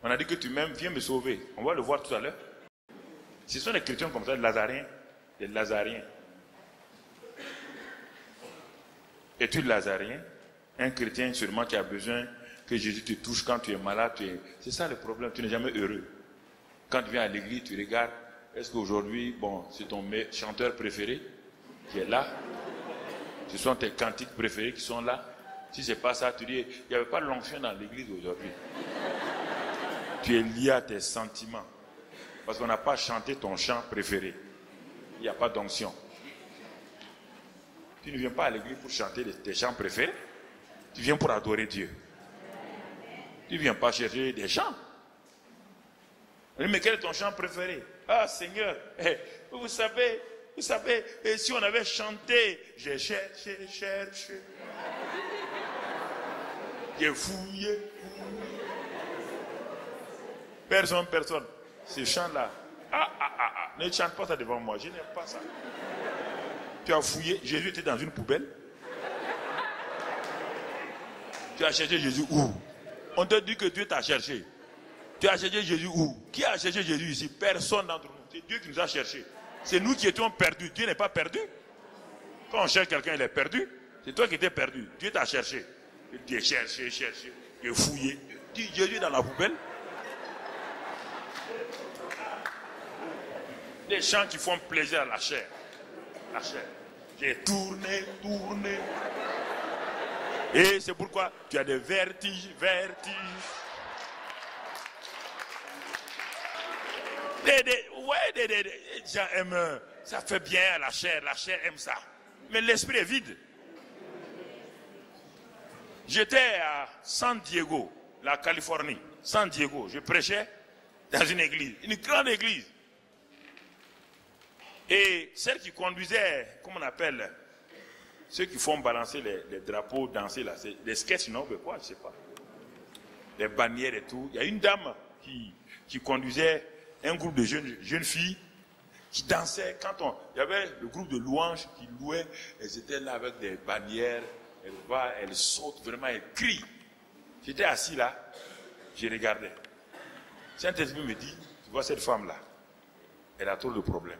On a dit que tu m'aimes, viens me sauver. On va le voir tout à l'heure. Ce sont des chrétiens comme ça, des Lazariens. Es-tu Lazarien? Un chrétien seulement qui a besoin que Jésus te touche quand tu es malade. C'est ça le problème, tu n'es jamais heureux. Quand tu viens à l'église, tu regardes, est-ce qu'aujourd'hui, bon, c'est ton chanteur préféré qui est là? Ce sont tes cantiques préférés qui sont là? Si ce n'est pas ça, tu dis, il n'y avait pas l'onction dans l'église aujourd'hui. Tu es lié à tes sentiments. Parce qu'on n'a pas chanté ton chant préféré. Il n'y a pas d'onction. Tu ne viens pas à l'église pour chanter tes chants préférés. Tu viens pour adorer Dieu. Tu ne viens pas chercher des chants. Mais quel est ton chant préféré? Ah Seigneur, vous savez, si on avait chanté, j'ai cherché, j'ai fouillé. Personne. Ce chant-là, ne chante pas ça devant moi, je n'aime pas ça. Tu as fouillé, Jésus était dans une poubelle. Tu as cherché Jésus où? On te dit que Dieu t'a cherché. Tu as cherché Jésus où? Qui a cherché Jésus ici? Personne d'entre nous. C'est Dieu qui nous a cherchés. C'est nous qui étions perdus. Dieu n'est pas perdu. Quand on cherche quelqu'un, il est perdu. C'est toi qui étais perdu. Dieu t'a cherché. Tu as cherché, tu as fouillé. Tu dis Jésus dans la poubelle. Des chants qui font plaisir à la chair. La chair. J'ai tourné. Et c'est pourquoi tu as des vertiges. Les gens aiment, ça fait bien à la chair aime ça. Mais l'esprit est vide. J'étais à San Diego, la Californie. San Diego, je prêchais dans une église, une grande église. Et celle qui conduisait, comment on appelle, ceux qui font balancer les drapeaux, danser là, c'est des sketchs, non, mais quoi, je ne sais pas. Les bannières et tout. Il y a une dame qui conduisait un groupe de jeunes filles qui dansaient. Il y avait le groupe de louanges qui louaient, elles étaient là avec des bannières, elles sautent vraiment, elles crient. J'étais assis là, je regardais. Saint-Esprit me dit, tu vois cette femme-là, elle a trop de problèmes.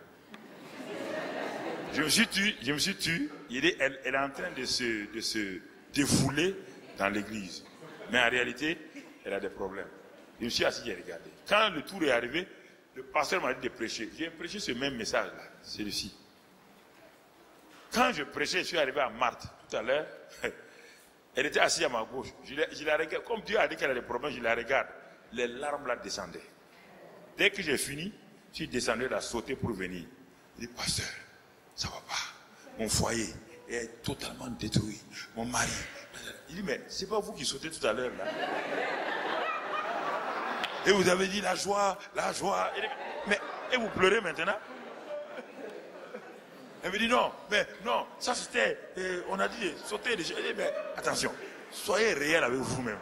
Je me suis tué, elle est en train de se défouler dans l'église. Mais en réalité, elle a des problèmes. Je me suis assis, j'ai regardé. Quand le tour est arrivé, le pasteur m'a dit de prêcher. J'ai prêché ce même message-là, celui-ci. Quand je prêchais, je suis arrivé à Marthe, tout à l'heure. Elle était assise à ma gauche. Je la regarde. Comme Dieu a dit qu'elle a des problèmes, je la regarde. Les larmes là descendaient. Dès que j'ai fini, je suis descendu, elle a sauté pour venir. Je dis, pasteur, ça va pas. mon foyer est totalement détruit. Mon mari. Il dit, mais c'est pas vous qui sautez tout à l'heure là. Et vous avez dit la joie, la joie. Et vous pleurez maintenant. Elle me dit non, mais non, ça c'était, on a dit sauter déjà. Elle dit, mais attention, soyez réel avec vous-même.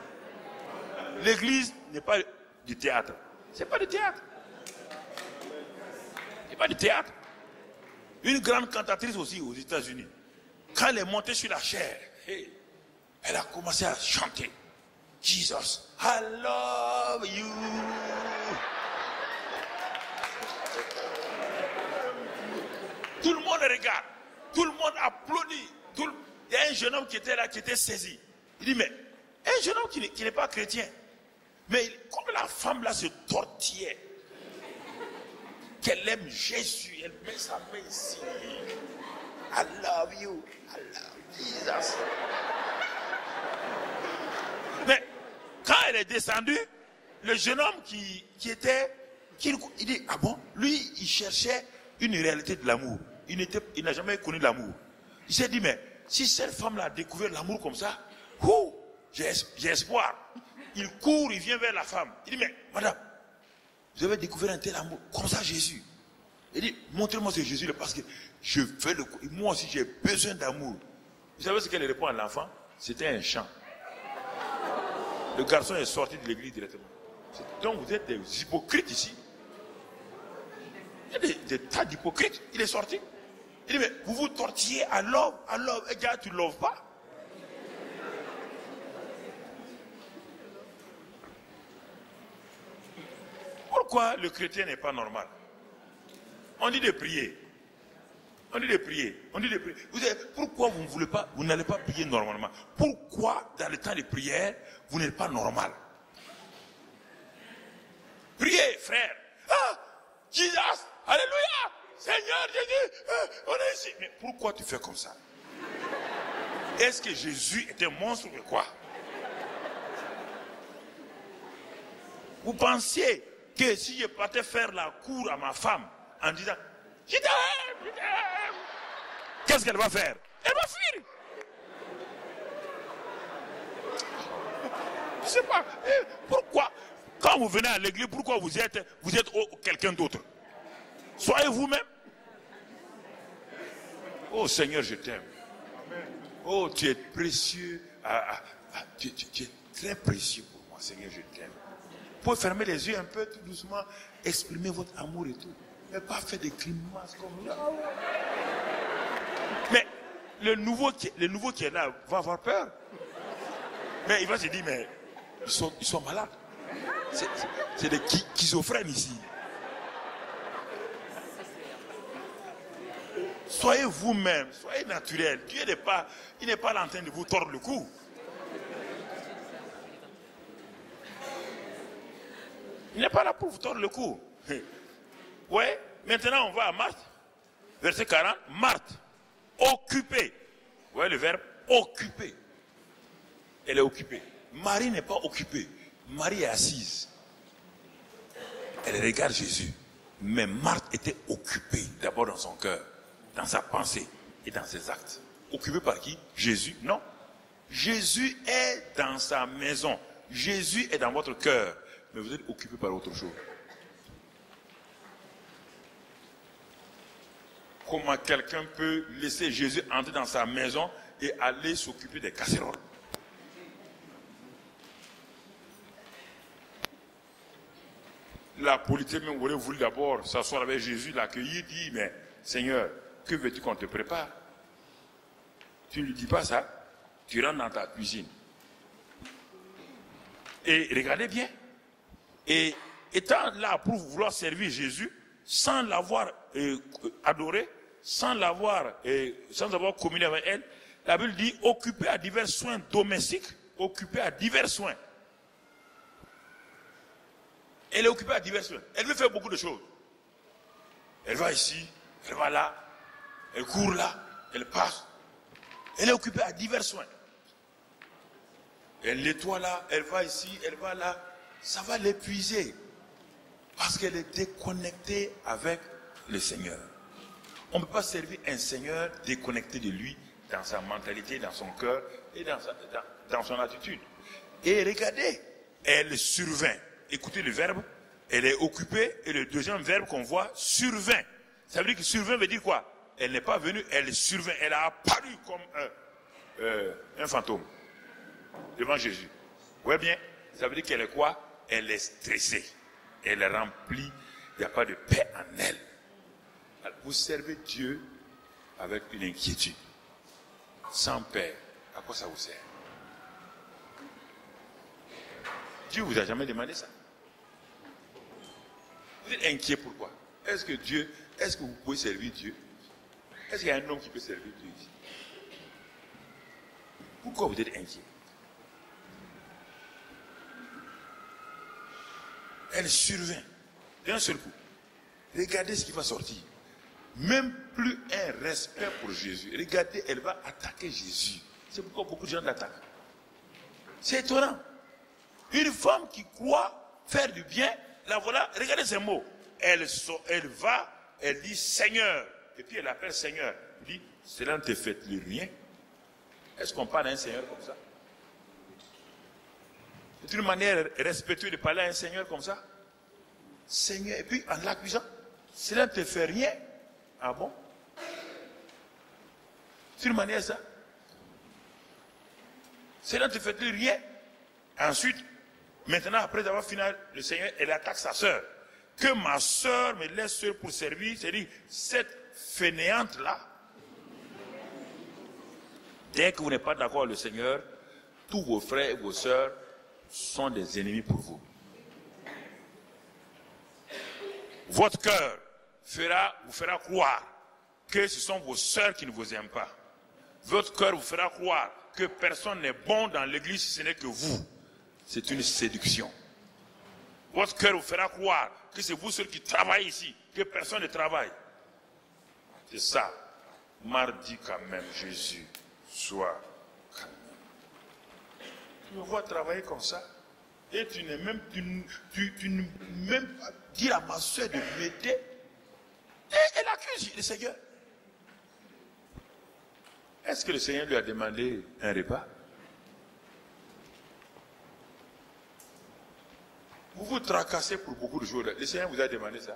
L'église n'est pas du théâtre. C'est pas du théâtre. C'est pas du théâtre. Une grande cantatrice aussi aux États-Unis, quand elle est montée sur la chaire, elle a commencé à chanter. Jesus, I love you. Tout le monde regarde, tout le monde applaudit. Il y a un jeune homme qui était là, qui était saisi. Il dit, mais un jeune homme qui n'est pas chrétien. Mais comme la femme là se tortillait, qu'elle aime Jésus, elle met sa main ici. I love you, I love Jesus. Mais quand elle est descendue, le jeune homme il dit, ah bon, lui, il cherchait une réalité de l'amour. Il n'a jamais connu l'amour. Il s'est dit, mais si cette femme-là a découvert l'amour comme ça, j'ai espoir. Il court, il vient vers la femme. Il dit, mais madame, vous avez découvert un tel amour, comme ça Jésus. Il dit, montrez-moi ce Jésus-là parce que je veux moi aussi j'ai besoin d'amour. Vous savez ce qu'elle répond à l'enfant? C'était un chant. Le garçon est sorti de l'église directement. Donc vous êtes des hypocrites ici. Il y a des tas d'hypocrites. Il est sorti. Il dit, mais vous vous tortillez à love. Et gars, tu ne loves pas. Pourquoi le chrétien n'est pas normal? On dit de prier. On dit de prier. Vous savez, pourquoi vous n'allez pas prier normalement? Pourquoi dans le temps de prière, vous n'êtes pas normal? Priez, frère. Ah, Jesus, alléluia, Seigneur Jésus, on est ici. Mais pourquoi tu fais comme ça? Est-ce que Jésus est un monstre ou quoi? Vous pensiez que si je partais faire la cour à ma femme en disant je t'aime, qu'est-ce qu'elle va faire? Elle va fuir. Je ne sais pas. Pourquoi? Quand vous venez à l'église, pourquoi vous êtes quelqu'un d'autre? Soyez vous-même. Oh Seigneur, je t'aime. Oh, tu es précieux. Tu es très précieux pour moi, Seigneur, je t'aime. Vous pouvez fermer les yeux un peu, tout doucement, exprimer votre amour et tout. Mais pas faire des grimaces comme là. Mais le nouveau qui est là va avoir peur. Mais il va se dire, mais ils sont malades. C'est des schizophrènes ici. Soyez vous-même, soyez naturel. Dieu n'est pas en train de vous tordre le cou. Il n'est pas là pour vous tordre le cou. Ouais, maintenant on va à Marthe, verset 40. Marthe, occupée. Vous voyez le verbe occupée. Elle est occupée. Marie n'est pas occupée. Marie est assise. Elle regarde Jésus. Mais Marthe était occupée d'abord dans son cœur, dans sa pensée et dans ses actes. Occupée par qui? Jésus? Non. Jésus est dans sa maison. Jésus est dans votre cœur. Mais vous êtes occupé par autre chose. Comment quelqu'un peut laisser Jésus entrer dans sa maison et aller s'occuper des casseroles? La politique même aurait voulu d'abord s'asseoir avec Jésus, l'accueillir, dire, mais Seigneur, que veux-tu qu'on te prépare? Tu ne lui dis pas ça, tu rentres dans ta cuisine. Et regardez bien, et étant là pour vouloir servir Jésus, sans l'avoir adoré, sans avoir communié avec elle, la Bible dit, occupé à divers soins domestiques, occupé à divers soins. Elle est occupée à divers soins. Elle veut faire beaucoup de choses. Elle va ici, elle va là, elle court là, elle passe. Elle est occupée à divers soins. Elle nettoie là, elle va ici, elle va là. Ça va l'épuiser. Parce qu'elle est déconnectée avec le Seigneur. On ne peut pas servir un Seigneur déconnecté de lui, dans sa mentalité, dans son cœur et dans son attitude. Et regardez, elle survint. Écoutez le verbe, elle est occupée, et le deuxième verbe qu'on voit, survint. Ça veut dire que survint veut dire quoi? Elle n'est pas venue, elle survint, elle a apparu comme un fantôme devant Jésus. Vous voyez bien? Ça veut dire qu'elle est quoi? Elle est stressée. Elle est remplie, il n'y a pas de paix en elle. Alors, vous servez Dieu avec une inquiétude. Sans paix, à quoi ça vous sert? Dieu vous a jamais demandé ça. Vous êtes inquiet pourquoi? Est-ce que vous pouvez servir Dieu? Est-ce qu'il y a un homme qui peut servir Dieu ici? Pourquoi vous êtes inquiet? Elle survint d'un seul coup. Regardez ce qui va sortir. Même plus un respect pour Jésus. Regardez, elle va attaquer Jésus. C'est pourquoi beaucoup de gens l'attaquent. C'est étonnant. Une femme qui croit faire du bien, la voilà, regardez ces mots. Elle dit Seigneur. Et puis elle appelle Seigneur. Elle dit, cela ne te fait-il rien? Est-ce qu'on parle à un Seigneur comme ça? C'est une manière respectueuse de parler à un Seigneur comme ça? Seigneur, et puis en l'accusant, cela ne te fait rien? Ah bon? C'est une manière ça? Cela ne te fait rien? Ensuite, maintenant, après avoir fini le Seigneur, elle attaque sa sœur. Que ma sœur me laisse seule pour servir, c'est-à-dire cette fainéante-là. Dès que vous n'êtes pas d'accord avec le Seigneur, tous vos frères et vos sœurs sont des ennemis pour vous. Votre cœur vous fera croire que ce sont vos sœurs qui ne vous aiment pas. Votre cœur vous fera croire que personne n'est bon dans l'église si ce n'est que vous. C'est une séduction. Votre cœur vous fera croire que c'est vous ceux qui travaillent ici, que personne ne travaille. C'est ça. Mardi quand même, Jésus, sois quand même. Tu me vois travailler comme ça, et tu n'es même, tu ne même pas dire à ma soeur de m'aider. Et elle accuse le Seigneur. Est-ce que le Seigneur lui a demandé un repas? Vous vous tracassez pour beaucoup de choses. Le Seigneur vous a demandé ça.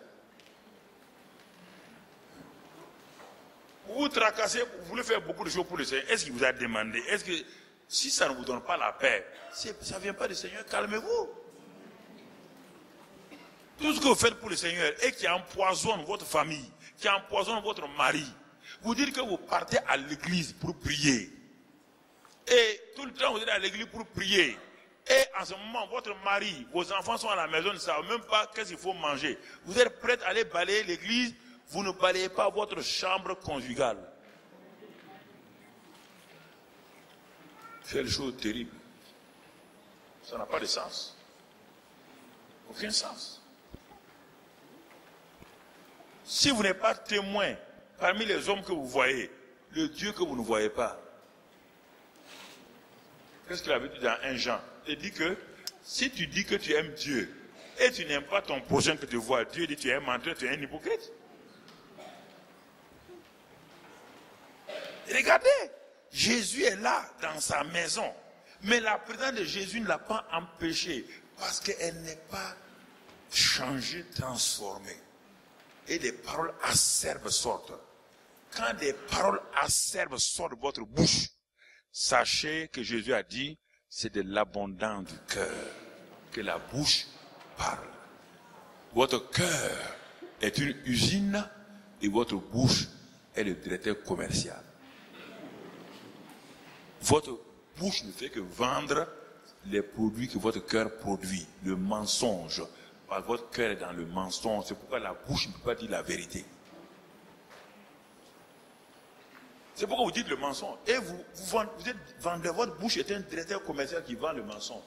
Vous vous tracassez, vous voulez faire beaucoup de choses pour le Seigneur. Est-ce qu'il vous a demandé? Est-ce que si ça ne vous donne pas la paix, ça ne vient pas du Seigneur, calmez-vous. Tout ce que vous faites pour le Seigneur et qui empoisonne votre famille, qui empoisonne votre mari, vous dites que vous partez à l'église pour prier. Et tout le temps vous êtes à l'église pour prier. Et en ce moment, votre mari, vos enfants sont à la maison, ne savent même pas qu'est-ce qu'il faut manger. Vous êtes prêts à aller balayer l'église, vous ne balayez pas votre chambre conjugale. Quelle chose terrible. Ça n'a pas de sens. Aucun sens. Si vous n'êtes pas témoin parmi les hommes que vous voyez, le Dieu que vous ne voyez pas, qu'est-ce qu'il avait dit dans 1 Jean? Il dit que si tu dis que tu aimes Dieu et tu n'aimes pas ton prochain que tu vois, Dieu dit que tu es un menteur, tu es un hypocrite. Regardez, Jésus est là dans sa maison, mais la présence de Jésus ne l'a pas empêché parce qu'elle n'est pas changée, transformée. Et des paroles acerbes sortent. Quand des paroles acerbes sortent de votre bouche, sachez que Jésus a dit, c'est de l'abondance du cœur que la bouche parle. Votre cœur est une usine et votre bouche est le directeur commercial. Votre bouche ne fait que vendre les produits que votre cœur produit, le mensonge. Parce que votre cœur est dans le mensonge, c'est pourquoi la bouche ne peut pas dire la vérité. C'est pourquoi vous dites le mensonge. Et vous êtes vendeur, votre bouche est un directeur commercial qui vend le mensonge.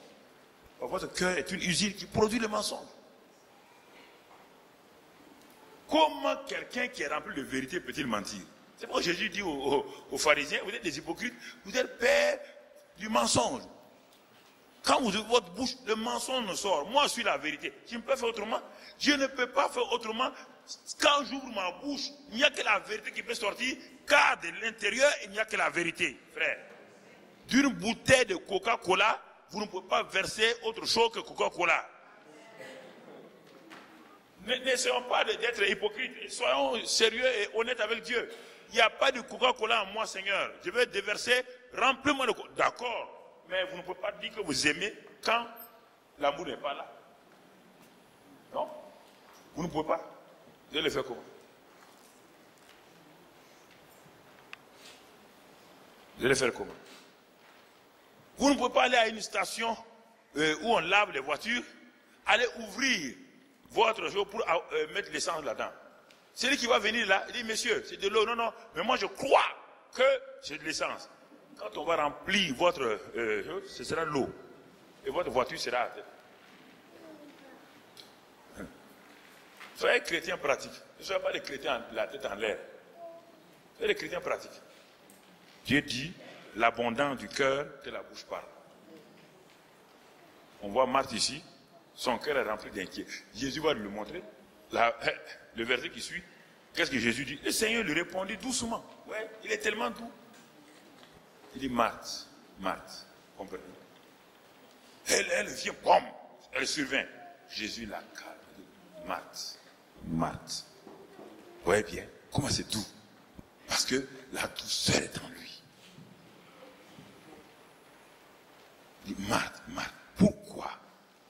Votre cœur est une usine qui produit le mensonge. Comment quelqu'un qui est rempli de vérité peut-il mentir? C'est pourquoi Jésus dit aux pharisiens, vous êtes des hypocrites, vous êtes pères du mensonge. Quand vous ouvrez votre bouche, le mensonge ne sort. Moi, je suis la vérité. Je ne peux pas faire autrement. Je ne peux pas faire autrement quand j'ouvre ma bouche, il n'y a que la vérité qui peut sortir, car de l'intérieur, il n'y a que la vérité, frère. D'une bouteille de Coca-Cola, vous ne pouvez pas verser autre chose que Coca-Cola. N'essayons pas d'être hypocrites, soyons sérieux et honnêtes avec Dieu. Il n'y a pas de Coca-Cola en moi, Seigneur. Je vais déverser, remplis-moi de Coca-Cola. D'accord, mais vous ne pouvez pas dire que vous aimez quand l'amour n'est pas là. Non, vous ne pouvez pas. Vous allez le faire comment? Vous allez le faire comment? Vous ne pouvez pas aller à une station où on lave les voitures, aller ouvrir votre jeu pour mettre l'essence là-dedans. Celui qui va venir là, il dit, monsieur, c'est de l'eau. Non, non, mais moi je crois que c'est de l'essence. Quand on va remplir votre ce sera l'eau. Et votre voiture sera à terre. Soyez chrétiens pratiques. Ne soyez pas des chrétiens la tête en l'air. Soyez des chrétiens pratiques. Dieu dit, l'abondance du cœur que la bouche parle. On voit Marthe ici, son cœur est rempli d'inquiétude. Jésus va lui montrer. Le verset qui suit, qu'est-ce que Jésus dit? Le Seigneur lui répondit doucement. Ouais, il est tellement doux. Il dit, Marthe, Marthe, comprenez. Elle vient, boum, elle survint. Jésus la calme. Marthe, Marthe. Ouais bien, comment c'est doux? Parce que la douceur est en lui. Il dit, Marthe, Marthe, pourquoi?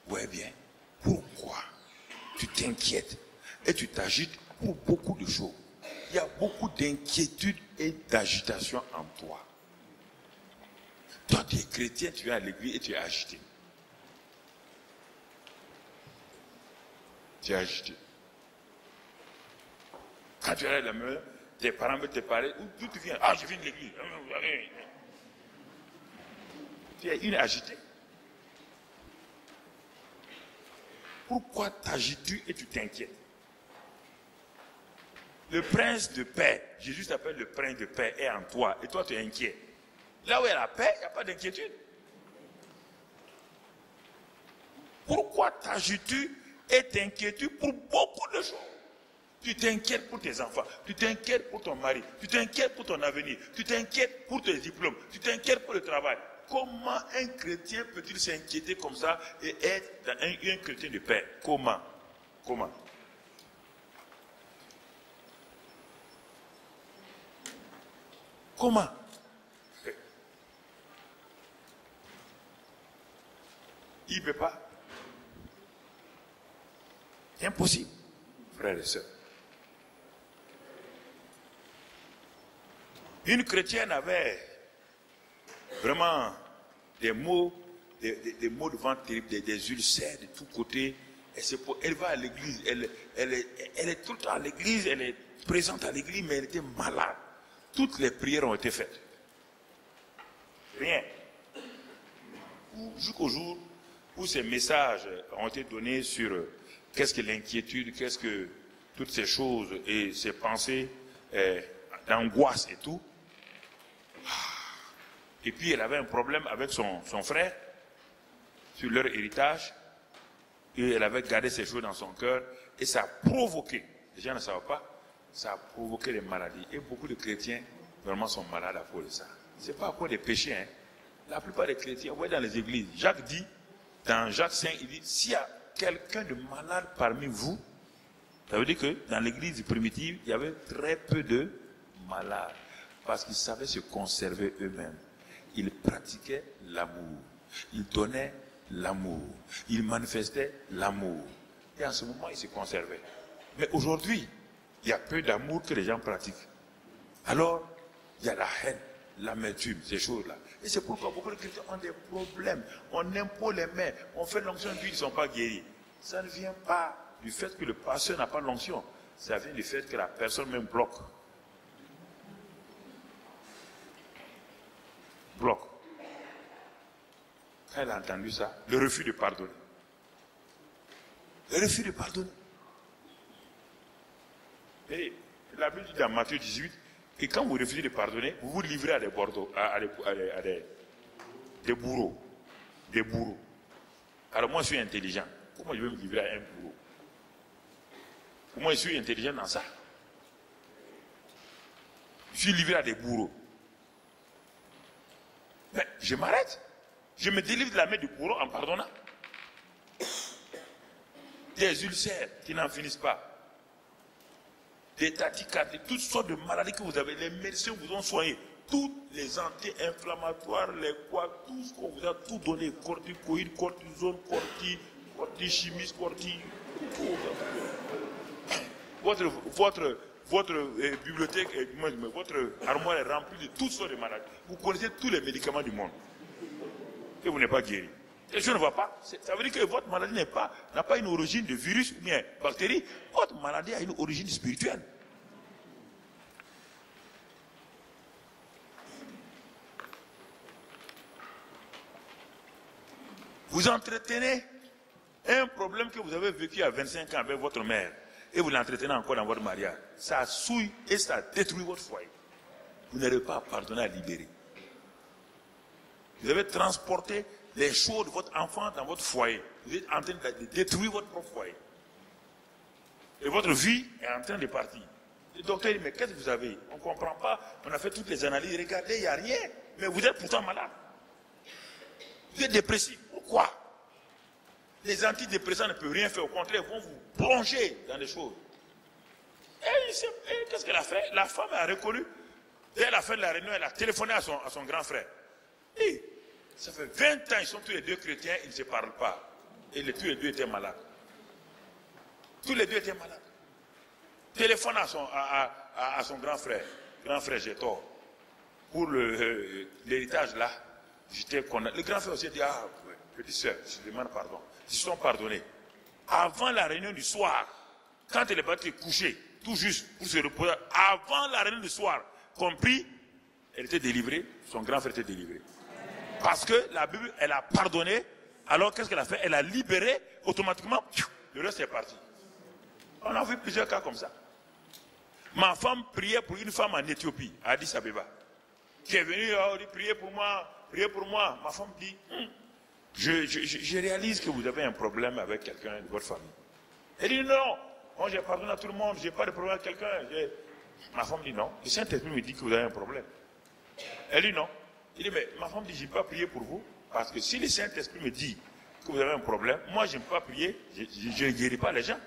Ouais bien, pourquoi tu t'inquiètes et tu t'agites pour beaucoup de choses? Il y a beaucoup d'inquiétude et d'agitation en toi. Toi, tu es chrétien, tu es à l'église et tu es agité. Tu es agité. Quand tu es à la maison, tes parents veulent te parler, d'où tu viens? Ah, je viens de l'église. Tu es une agitée. Pourquoi t'agites-tu et tu t'inquiètes? Le prince de paix, Jésus s'appelle le prince de paix, est en toi et toi tu es inquiet. Là où il y a la paix, il n'y a pas d'inquiétude. Pourquoi t'agites-tu et t'inquiètes-tu pour beaucoup de choses? Tu t'inquiètes pour tes enfants, tu t'inquiètes pour ton mari, tu t'inquiètes pour ton avenir, tu t'inquiètes pour tes diplômes, tu t'inquiètes pour le travail. Comment un chrétien peut-il s'inquiéter comme ça et être un chrétien de paix? Comment? Comment? Comment? Il ne peut pas. C'est impossible, frères et sœurs. Une chrétienne avait vraiment des maux, des maux de ventre terribles, des ulcères de tous côtés. Elle va à l'église, elle est tout le temps à l'église, elle est présente à l'église, mais elle était malade. Toutes les prières ont été faites. Rien. Jusqu'au jour où ces messages ont été donnés sur qu'est-ce que l'inquiétude, qu'est-ce que toutes ces choses et ces pensées d'angoisse et tout. Et puis elle avait un problème avec son frère sur leur héritage. Et elle avait gardé ces choses dans son cœur. Et ça a provoqué, les gens ne savent pas, ça a provoqué des maladies. Et beaucoup de chrétiens vraiment sont malades à cause de ça. Ce n'est pas à cause des péchés. Hein. La plupart des chrétiens, ouais, dans les églises, Jacques dit, dans Jacques 5, il dit, s'il y a quelqu'un de malade parmi vous, ça veut dire que dans l'église primitive, il y avait très peu de malades. Parce qu'ils savaient se conserver eux-mêmes. Ils pratiquaient l'amour. Ils donnaient l'amour. Ils manifestaient l'amour. Et en ce moment, ils se conservaient. Mais aujourd'hui, il y a peu d'amour que les gens pratiquent. Alors, il y a la haine, l'amertume, ces choses-là. Et c'est pourquoi beaucoup de chrétiens ont des problèmes. On impose les mains, on fait l'onction d'huile, ils ne sont pas guéris. Ça ne vient pas du fait que le pasteur n'a pas l'onction. Ça vient du fait que la personne même bloque. Bloque. Quand elle a entendu ça, le refus de pardonner. Le refus de pardonner. Et la Bible dit dans Matthieu 18 que quand vous refusez de pardonner, vous vous livrez à des bourreaux. Des bourreaux. Alors moi je suis intelligent. Comment je vais me livrer à un bourreau? Moi, je suis intelligent dans ça. Je suis livré à des bourreaux. Mais je m'arrête. Je me délivre de la main du bourreau en pardonnant. Des ulcères qui n'en finissent pas. Des tachycardies, toutes sortes de maladies que vous avez. Les médecins vous ont soigné. Toutes les anti-inflammatoires, les quoi, tout ce qu'on vous a tout donné. Corticoïdes, cortisone, cortichimistes, tout. Votre bibliothèque, votre armoire est remplie de toutes sortes de maladies. Vous connaissez tous les médicaments du monde. Et vous n'êtes pas guéri. Et je ne vois pas. Ça veut dire que votre maladie n'a pas une origine de virus ou bien bactérie. Votre maladie a une origine spirituelle. Vous entretenez un problème que vous avez vécu à 25 ans avec votre mère et vous l'entretenez encore dans votre mariage. Ça souille et ça détruit votre foyer. Vous n'arrivez pas à pardonner, à libérer. Vous avez transporté les choses de votre enfant dans votre foyer. Vous êtes en train de détruire votre propre foyer. Et votre vie est en train de partir. Le docteur dit, mais qu'est-ce que vous avez? On ne comprend pas. On a fait toutes les analyses. Regardez, il n'y a rien. Mais vous êtes pourtant malade. Vous êtes dépressif. Pourquoi? Les antidépresseurs ne peuvent rien faire. Au contraire, ils vont vous plonger dans des choses. Et qu'est-ce qu'elle a fait? La femme a reconnu. Dès la fin de la réunion, elle a téléphoné à son grand frère. Et ça fait 20 ans, ils sont tous les deux chrétiens, ils ne se parlent pas. Et tous les deux étaient malades. Tous les deux étaient malades. Téléphone à son grand frère. Grand frère, j'ai tort. Pour l'héritage là, j'étais condamné. Le grand frère aussi dit, ah, petite soeur, je demande pardon. Ils se sont pardonnés. Avant la réunion du soir, quand elle est partie coucher, tout juste pour se reposer, avant la réunion du soir, compris, elle était délivrée, son grand frère était délivré. Parce que la Bible, elle a pardonné, alors qu'est-ce qu'elle a fait? Elle a libéré, automatiquement, le reste est parti. On a vu plusieurs cas comme ça. Ma femme priait pour une femme en Éthiopie, à Addis Abeba, qui est venue, dit, priez pour moi. Ma femme dit, je réalise que vous avez un problème avec quelqu'un de votre famille. Elle dit, non, moi j'ai pardonné à tout le monde, je n'ai pas de problème avec quelqu'un. Ma femme dit, non, le Saint-Esprit me dit que vous avez un problème. Elle dit, non. Il dit, mais ma femme dit, je n'ai pas prié pour vous, parce que si le Saint-Esprit me dit que vous avez un problème, moi je ne peux pas prier, je ne guéris pas les gens.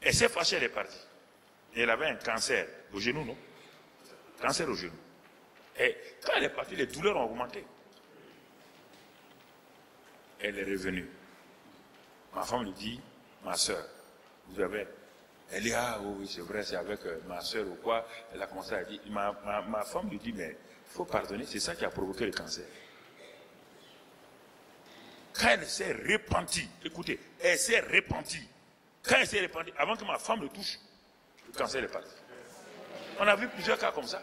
Elle s'est fâchée, elle est partie. Et elle avait un cancer au genou, non? Cancer au genou. Et quand elle est partie, les douleurs ont augmenté. Elle est revenue. Ma femme lui dit, ma soeur, vous avez... Elle dit, ah oui, c'est vrai, c'est avec ma soeur ou quoi. Elle a commencé à dire, ma femme lui dit, mais il faut pardonner, c'est ça qui a provoqué le cancer. Quand elle s'est repentie, écoutez, elle s'est repentie. Quand elle s'est repentie, avant que ma femme le touche, le cancer est parti. On a vu plusieurs cas comme ça.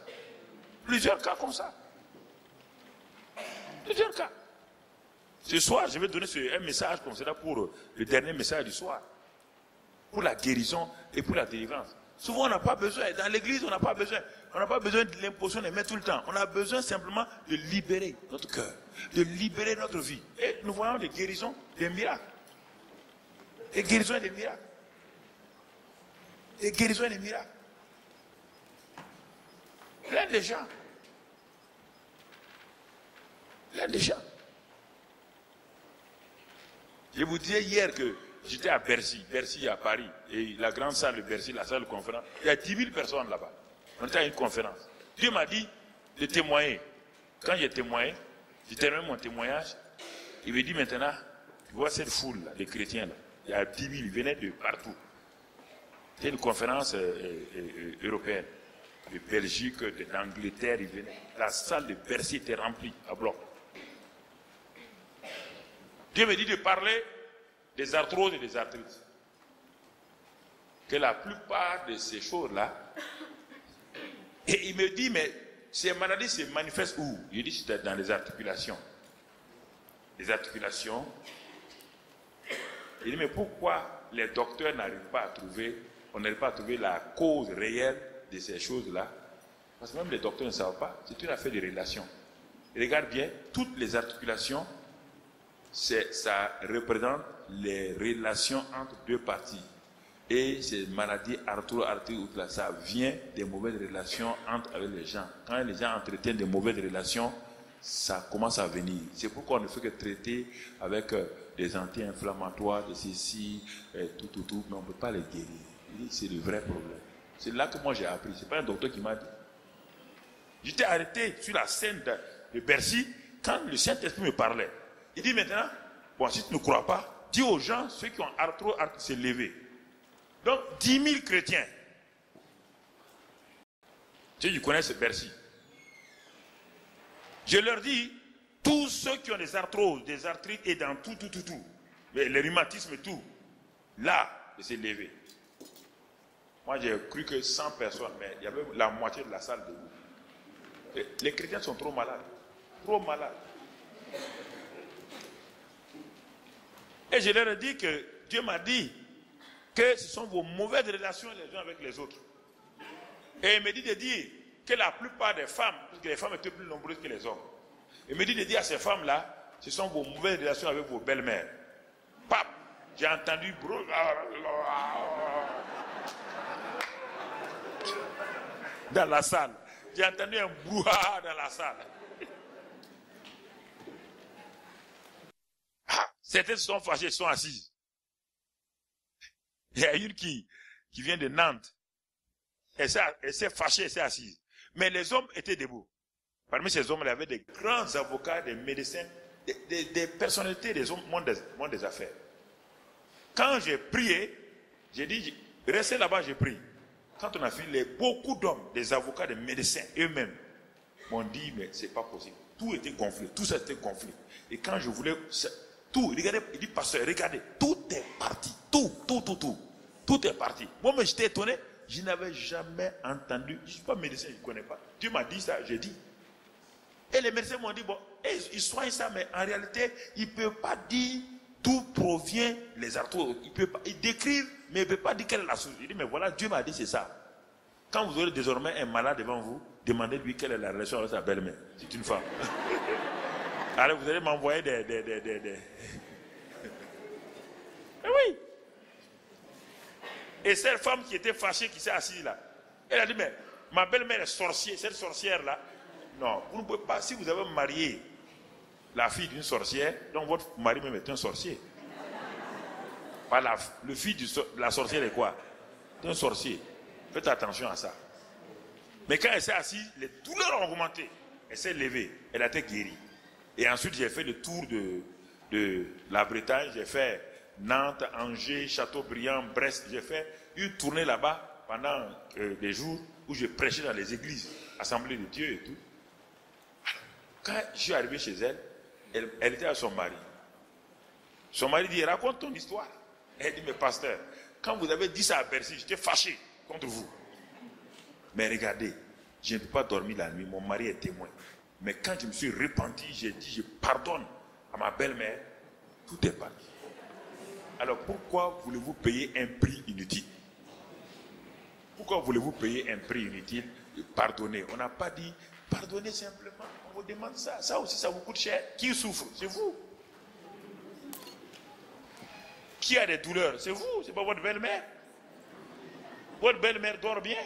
Plusieurs cas comme ça. Plusieurs cas. Ce soir, je vais donner un message comme cela pour le dernier message du soir. Pour la guérison et pour la délivrance. Souvent, on n'a pas besoin. Dans l'église, on n'a pas besoin. On n'a pas besoin de l'imposition des mains tout le temps. On a besoin simplement de libérer notre cœur, de libérer notre vie. Et nous voyons des guérisons, des miracles. Des guérisons et des miracles. Des guérisons et des miracles. Plein de gens. Plein de gens. Je vous disais hier que j'étais à Bercy à Paris, et la grande salle de Bercy, la salle de conférence, il y a 10 000 personnes là-bas. On était à une conférence. Dieu m'a dit de témoigner. Quand j'ai témoigné, j'ai terminé mon témoignage, il me dit maintenant, tu vois cette foule là, les chrétiens là, il y a 10 000, ils venaient de partout. C'était une conférence européenne, de Belgique, d'Angleterre, ils venaient. La salle de Bercy était remplie à bloc. Dieu me dit de parler des arthroses et des arthrites. Que la plupart de ces choses-là, et il me dit, mais ces maladies se manifestent où? Il dit, c'est dans les articulations. Les articulations. Il dit, mais pourquoi les docteurs n'arrivent pas à trouver, on n'arrive pas à trouver la cause réelle de ces choses-là? Parce que même les docteurs ne savent pas, c'est une affaire de relation. Regarde bien, toutes les articulations, ça représente les relations entre deux parties. Et ces maladies arthrose, ça vient des mauvaises relations avec les gens. Quand les gens entretiennent des mauvaises relations, ça commence à venir. C'est pourquoi on ne fait que traiter avec des anti-inflammatoires, de ceci, tout, mais on ne peut pas les guérir. C'est le vrai problème. C'est là que moi j'ai appris. Ce n'est pas un docteur qui m'a dit. J'étais arrêté sur la scène de Bercy quand le Saint-Esprit me parlait. Il dit maintenant, bon, si tu ne crois pas, dis aux gens, ceux qui ont arthrose, se lever. Donc, 10 000 chrétiens. Tu connais ce Bercy. Je leur dis, tous ceux qui ont des arthroses, des arthrites et dans tout, les rhumatismes et tout, là, de se lever. Moi, j'ai cru que 100 personnes, mais il y avait la moitié de la salle debout. Les chrétiens sont trop malades. Trop malades. Et je leur ai dit que Dieu m'a dit que ce sont vos mauvaises relations les uns avec les autres. Et il me dit de dire que la plupart des femmes, parce que les femmes étaient plus nombreuses que les hommes, il me dit de dire à ces femmes-là, ce sont vos mauvaises relations avec vos belles-mères. Pap, j'ai entendu dans la salle. J'ai entendu un brouhaha dans la salle. Certaines sont fâchées, sont assises. Il y a une qui vient de Nantes. Elle s'est fâchée, elle s'est assise. Mais les hommes étaient debout. Parmi ces hommes, il y avait des grands avocats, des médecins, des personnalités des hommes, monde des affaires. Quand j'ai prié, j'ai dit, restez là-bas, j'ai prié. Quand on a fini, beaucoup d'hommes, des avocats, des médecins, eux-mêmes, m'ont dit, mais c'est pas possible. Tout était gonflé, tout ça était gonflé. Et quand je voulais, tout, regardez, il dit, pasteur, regardez, tout est parti, tout est parti. Moi, mais j'étais étonné, je n'avais jamais entendu, je ne suis pas médecin, je ne connais pas. Dieu m'a dit ça, j'ai dit. Et les médecins m'ont dit, bon, ils soignent ça, mais en réalité, ils ne peuvent pas dire d'où provient les arthroses. Ils décrivent, mais ils ne peuvent pas dire quelle est la source. Il dit, mais voilà, Dieu m'a dit, c'est ça. Quand vous aurez désormais un malade devant vous, demandez-lui quelle est la relation avec sa belle-mère. C'est une femme. Alors vous allez m'envoyer des... Oui. Et cette femme qui était fâchée, qui s'est assise là, elle a dit, mais ma belle-mère est sorcière, cette sorcière-là. Non, vous ne pouvez pas, si vous avez marié la fille d'une sorcière, donc votre mari même est un sorcier. Pas le fils de la sorcière est quoi? C'est un sorcier. Faites attention à ça. Mais quand elle s'est assise, les douleurs ont augmenté. Elle s'est levée, elle a été guérie. Et ensuite, j'ai fait le tour de la Bretagne, j'ai fait Nantes, Angers, Châteaubriand, Brest. J'ai fait une tournée là-bas pendant des jours où je prêchais dans les églises, Assemblée de Dieu et tout. Quand je suis arrivé chez elle, elle était à son mari. Son mari dit, raconte ton histoire. Elle dit, mais pasteur, quand vous avez dit ça à Bercy, j'étais fâché contre vous. Mais regardez, je ne peux pas dormir la nuit, mon mari est témoin. Mais quand je me suis repenti, j'ai dit, je pardonne à ma belle-mère, tout est parti. Alors pourquoi voulez-vous payer un prix inutile? Pourquoi voulez-vous payer un prix inutile de pardonner? On n'a pas dit pardonnez simplement. On vous demande ça. Ça aussi, ça vous coûte cher. Qui souffre? C'est vous. Qui a des douleurs? C'est vous. C'est pas votre belle-mère. Votre belle-mère dort bien.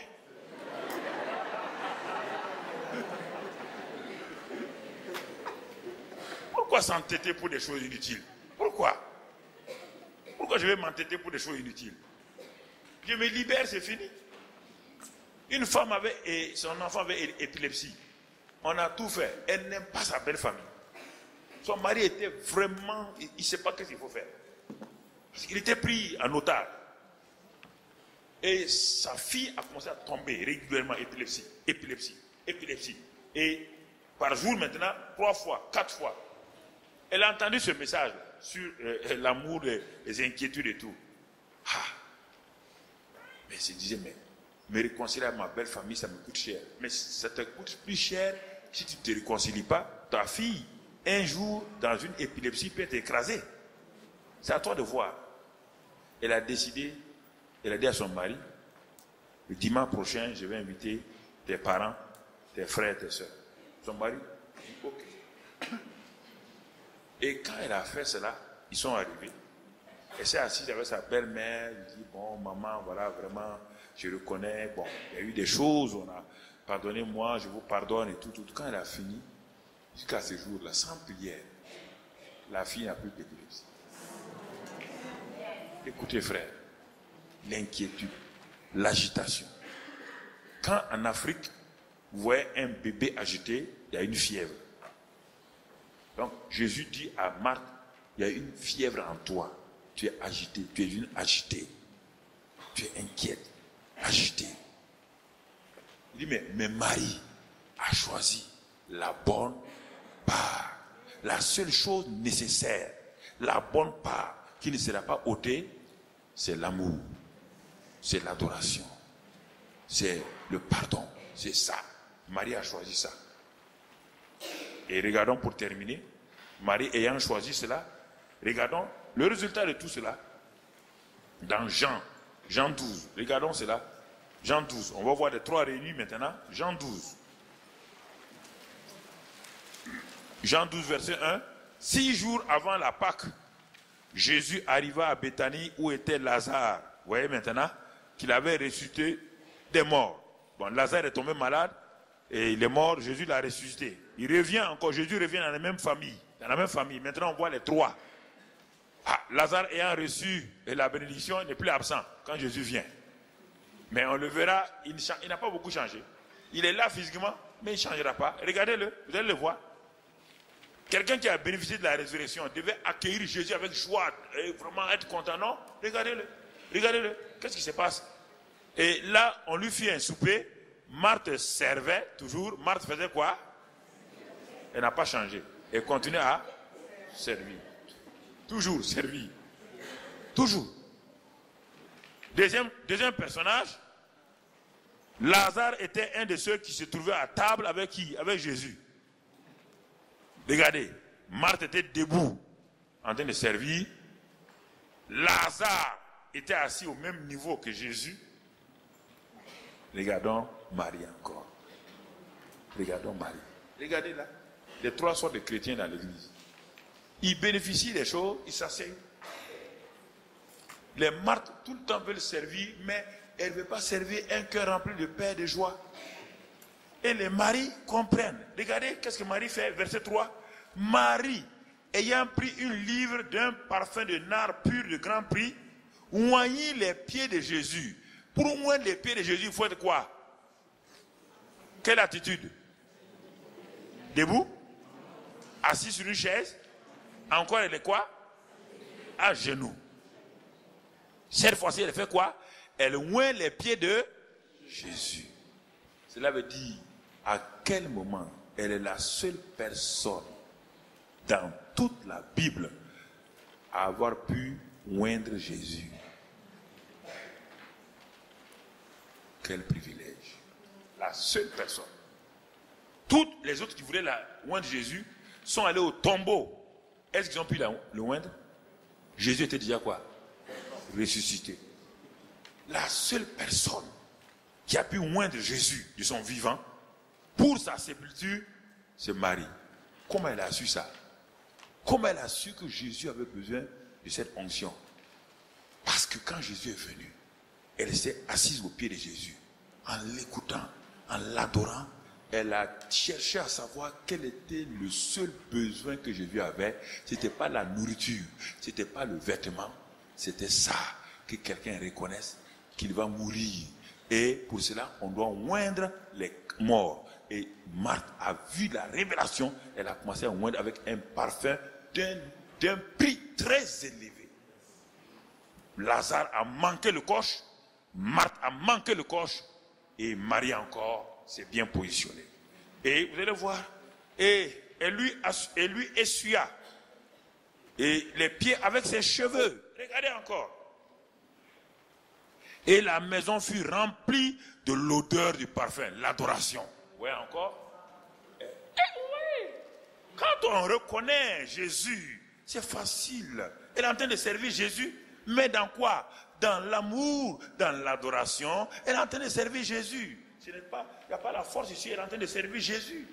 Pourquoi s'entêter pour des choses inutiles? Pourquoi je vais m'entêter pour des choses inutiles? Je me libère, c'est fini. Une femme et son enfant avait épilepsie. On a tout fait. Elle n'aime pas sa belle famille. Son mari était vraiment... Il ne sait pas ce qu'il faut faire. Il était pris en otage. Et sa fille a commencé à tomber régulièrement, épilepsie. Et par jour maintenant, 3 fois, 4 fois. Elle a entendu ce message sur l'amour, les inquiétudes et tout. Mais elle se disait, mais me réconcilier avec ma belle famille, ça me coûte cher. Mais ça te coûte plus cher si tu ne te réconcilies pas. Ta fille, un jour, dans une épilepsie, peut être écrasée. C'est à toi de voir. Elle a décidé, elle a dit à son mari, le dimanche prochain, je vais inviter tes parents, tes frères, tes soeurs. Son mari dit, ok. Et quand elle a fait cela, ils sont arrivés. Elle s'est assise avec sa belle-mère, elle dit, bon, maman, voilà, vraiment, je reconnais, bon, il y a eu des choses, on a, pardonnez-moi, je vous pardonne et tout. Quand elle a fini, jusqu'à ce jour-là, sans prière, la fille n'a plus d'épilepsie. Écoutez, frère, l'inquiétude, l'agitation. Quand en Afrique, vous voyez un bébé agité, il y a une fièvre. Donc, Jésus dit à Marthe, il y a une fièvre en toi. Tu es agité, tu es une agitée. Tu es inquiète, agitée. Il dit, mais Marie a choisi la bonne part. La seule chose nécessaire, la bonne part, qui ne sera pas ôtée, c'est l'amour, c'est l'adoration, c'est le pardon, c'est ça. Marie a choisi ça. Et regardons pour terminer, Marie ayant choisi cela, regardons le résultat de tout cela dans Jean 12. Regardons cela, Jean 12. On va voir les 3 réunis maintenant. Jean 12. Jean 12, verset 1. 6 jours avant la Pâque, Jésus arriva à Béthanie où était Lazare. Vous voyez maintenant qu'il avait ressuscité des morts. Bon, Lazare est tombé malade et il est mort, Jésus l'a ressuscité. Il revient encore, Jésus revient dans la même famille. Dans la même famille. Maintenant, on voit les 3. Lazare ayant reçu la bénédiction, il n'est plus absent quand Jésus vient. Mais on le verra, il n'a pas beaucoup changé. Il est là physiquement, mais il ne changera pas. Regardez-le, vous allez le voir. Quelqu'un qui a bénéficié de la résurrection devait accueillir Jésus avec joie et vraiment être content, non? Regardez-le, regardez-le. Qu'est-ce qui se passe? Et là, on lui fit un souper. Marthe servait toujours. Marthe faisait quoi? Elle n'a pas changé. Elle continue à servir. Toujours servir. Toujours. Deuxième personnage, Lazare était un de ceux qui se trouvaient à table avec qui? Avec Jésus. Regardez, Marthe était debout, en train de servir. Lazare était assis au même niveau que Jésus. Regardons Marie encore. Regardons Marie. Regardez là, les 3 sortes de chrétiens dans l'église. Ils bénéficient des choses, ils s'asseyent. Les Marthes, tout le temps, veulent servir, mais elles ne veulent pas servir un cœur rempli de paix et de joie. Et les maris comprennent. Regardez, qu'est-ce que Marie fait, verset 3. Marie, ayant pris une livre d'un parfum de nard pur de grand prix, oignit les pieds de Jésus. Pour oindre les pieds de Jésus, il faut être quoi? Quelle attitude? Debout? Assis sur une chaise? Encore, elle est quoi? À genoux. Cette fois-ci, elle fait quoi? Elle oint les pieds de Jésus. Cela veut dire à quel moment elle est la seule personne dans toute la Bible à avoir pu oindre Jésus. Quel privilège. La seule personne. Toutes les autres qui voulaient oindre Jésus sont allés au tombeau. Est-ce qu'ils ont pu le oindre? Jésus était déjà quoi? Ressuscité. La seule personne qui a pu oindre Jésus de son vivant pour sa sépulture, c'est Marie. Comment elle a su ça? Comment elle a su que Jésus avait besoin de cette onction? Parce que quand Jésus est venu, elle s'est assise aux pieds de Jésus. En l'écoutant, en l'adorant, elle a cherché à savoir quel était le seul besoin que Jésus avait. Ce n'était pas la nourriture, ce n'était pas le vêtement, c'était ça, que quelqu'un reconnaisse qu'il va mourir. Et pour cela, on doit oindre les morts. Et Marthe a vu la révélation, elle a commencé à oindre avec un parfum d'un prix très élevé. Lazare a manqué le coche, Marthe a manqué le coche, et Marie encore s'est bien positionnée. Et vous allez voir, et elle lui essuya et les pieds avec ses cheveux. Regardez encore. Et la maison fut remplie de l'odeur du parfum, l'adoration. Vous voyez encore? Oui. Quand on reconnaît Jésus, c'est facile. Elle est en train de servir Jésus, mais dans quoi? Dans l'amour, dans l'adoration. Elle est en train de servir Jésus. Il n'y a pas la force ici, elle est en train de servir Jésus.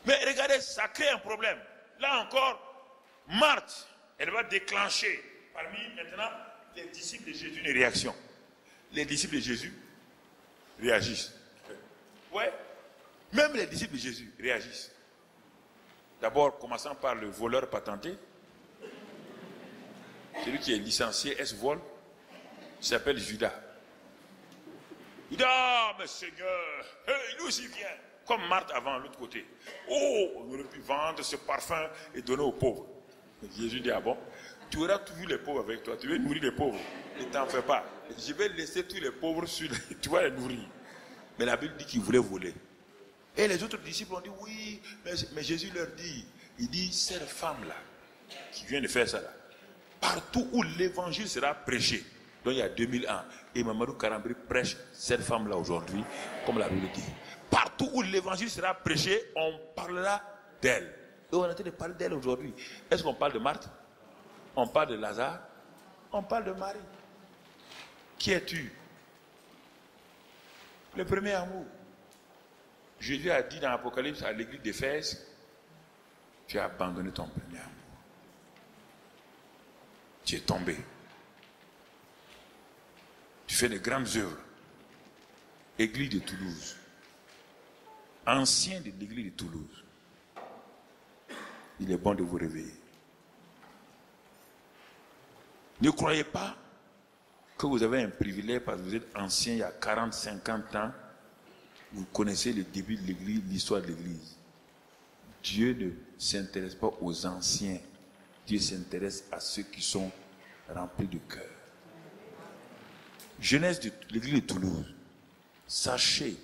Mais regardez, ça crée un problème. Là encore, Marthe elle va déclencher parmi maintenant les disciples de Jésus une réaction. Les disciples de Jésus réagissent. Ouais, même les disciples de Jésus réagissent. D'abord, commençant par le voleur patenté, celui qui est licencié S-Vol, il s'appelle Judas. Il dit, ah, mais Seigneur, lui aussi vient. Comme Marthe avant, l'autre côté. Oh, on aurait pu vendre ce parfum et donner aux pauvres. Jésus dit, ah bon, tu auras toujours les pauvres avec toi. Tu veux nourrir les pauvres. Ne t'en fais pas. Je vais laisser tous les pauvres sur tu vas les nourrir. Mais la Bible dit qu'il voulait voler. Et les autres disciples ont dit, oui, mais Jésus leur dit, il dit, cette femme-là, qui vient de faire ça là, partout où l'évangile sera prêché, donc il y a 2000 ans, et Mamadou Karambri prêche cette femme-là aujourd'hui, comme la Bible dit. Partout où l'évangile sera prêché, on parlera d'elle. Et on est en train de parler d'elle aujourd'hui. Est-ce qu'on parle de Marthe? On parle de Lazare? On parle de Marie. Qui es-tu? Le premier amour. Jésus a dit dans l'Apocalypse à l'église d'Éphèse, tu as abandonné ton premier amour. Tu es tombé. Tu fais de grandes œuvres. Église de Toulouse. Ancien de l'église de Toulouse. Il est bon de vous réveiller. Ne croyez pas que vous avez un privilège parce que vous êtes ancien il y a 40, 50 ans. Vous connaissez le début de l'église, l'histoire de l'église. Dieu ne s'intéresse pas aux anciens. Dieu s'intéresse à ceux qui sont remplis de cœur. Jeunesse de l'église de Toulouse, sachez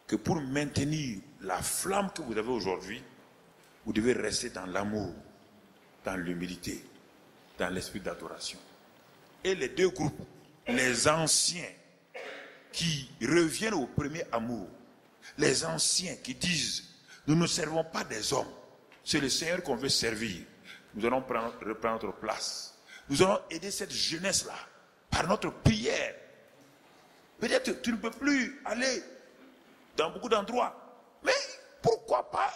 que pour maintenir la flamme que vous avez aujourd'hui, vous devez rester dans l'amour, dans l'humilité, dans l'esprit d'adoration. Et les deux groupes, les anciens qui reviennent au premier amour, les anciens qui disent, nous ne servons pas des hommes, c'est le Seigneur qu'on veut servir. Nous allons reprendre notre place. Nous allons aider cette jeunesse-là par notre prière. Peut-être tu ne peux plus aller dans beaucoup d'endroits, mais pourquoi pas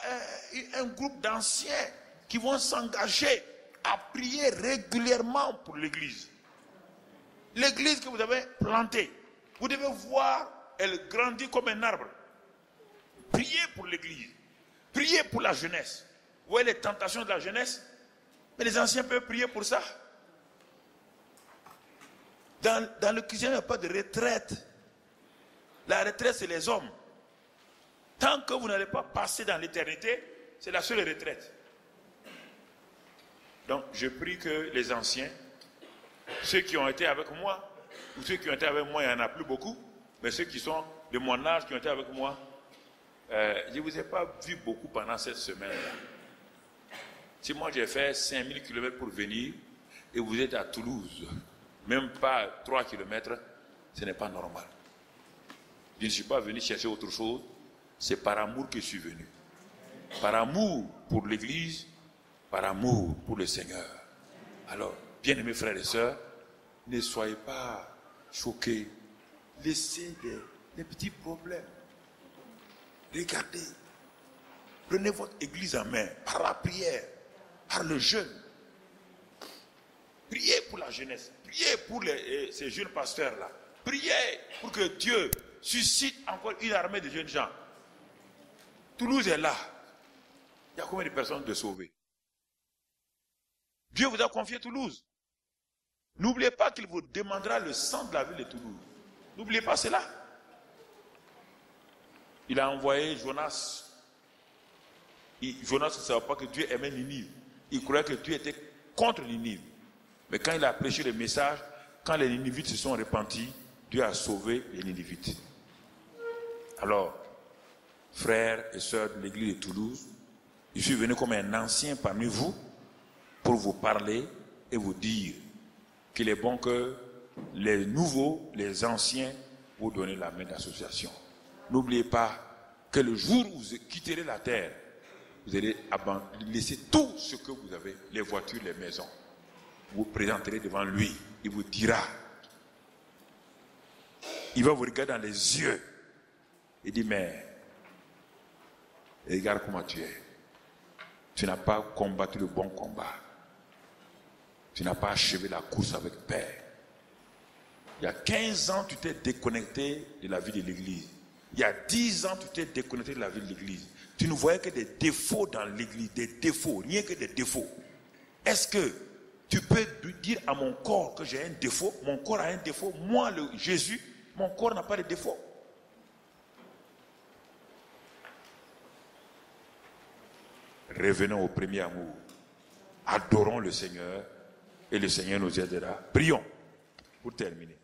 un groupe d'anciens qui vont s'engager à prier régulièrement pour l'église. L'église que vous avez plantée, vous devez voir, elle grandit comme un arbre. Priez pour l'église, priez pour la jeunesse. Vous voyez les tentations de la jeunesse? Mais les anciens peuvent prier pour ça. Dans le christianisme, il n'y a pas de retraite. La retraite, c'est les hommes. Tant que vous n'allez pas passer dans l'éternité, c'est la seule retraite. Donc, je prie que les anciens, ceux qui ont été avec moi, ou ceux qui ont été avec moi, il n'y en a plus beaucoup, mais ceux qui sont de mon âge, qui ont été avec moi, je ne vous ai pas vu beaucoup pendant cette semaine-là. Si moi j'ai fait 5000 km pour venir, et vous êtes à Toulouse, même pas 3 km, ce n'est pas normal. Je ne suis pas venu chercher autre chose, c'est par amour que je suis venu. Par amour pour l'Église, par amour pour le Seigneur. Alors, bien-aimés frères et sœurs, ne soyez pas choqués. Laissez les petits problèmes. Regardez. Prenez votre Église en main par la prière, par le jeûne. Priez pour la jeunesse. Priez pour ces jeunes pasteurs-là. Priez pour que Dieu suscite encore une armée de jeunes gens. Toulouse est là. Il y a combien de personnes de sauvées? Dieu vous a confié Toulouse. N'oubliez pas qu'il vous demandera le sang de la ville de Toulouse. N'oubliez pas cela. Il a envoyé Jonas. Jonas ne savait pas que Dieu aimait Ninive. Il croyait que Dieu était contre Ninive. Mais quand il a prêché le message, quand les Ninivites se sont repentis, Dieu a sauvé les Ninivites. Alors, frères et sœurs de l'église de Toulouse, je suis venu comme un ancien parmi vous pour vous parler et vous dire qu'il est bon que les nouveaux, les anciens, vous donnent la main d'association. N'oubliez pas que le jour où vous quitterez la terre, vous allez laisser tout ce que vous avez, les voitures, les maisons. Vous présenterez devant lui, il vous dira. Il va vous regarder dans les yeux et dire, mais regarde comment tu es. Tu n'as pas combattu le bon combat. Tu n'as pas achevé la course avec Père. Il y a 15 ans, tu t'es déconnecté de la vie de l'église. Il y a 10 ans, tu t'es déconnecté de la vie de l'église. Tu ne voyais que des défauts dans l'église, des défauts, rien que des défauts. Est-ce que tu peux dire à mon corps que j'ai un défaut? Mon corps a un défaut. Moi, Jésus, mon corps n'a pas de défaut. Revenons au premier amour. Adorons le Seigneur et le Seigneur nous aidera. Prions pour terminer.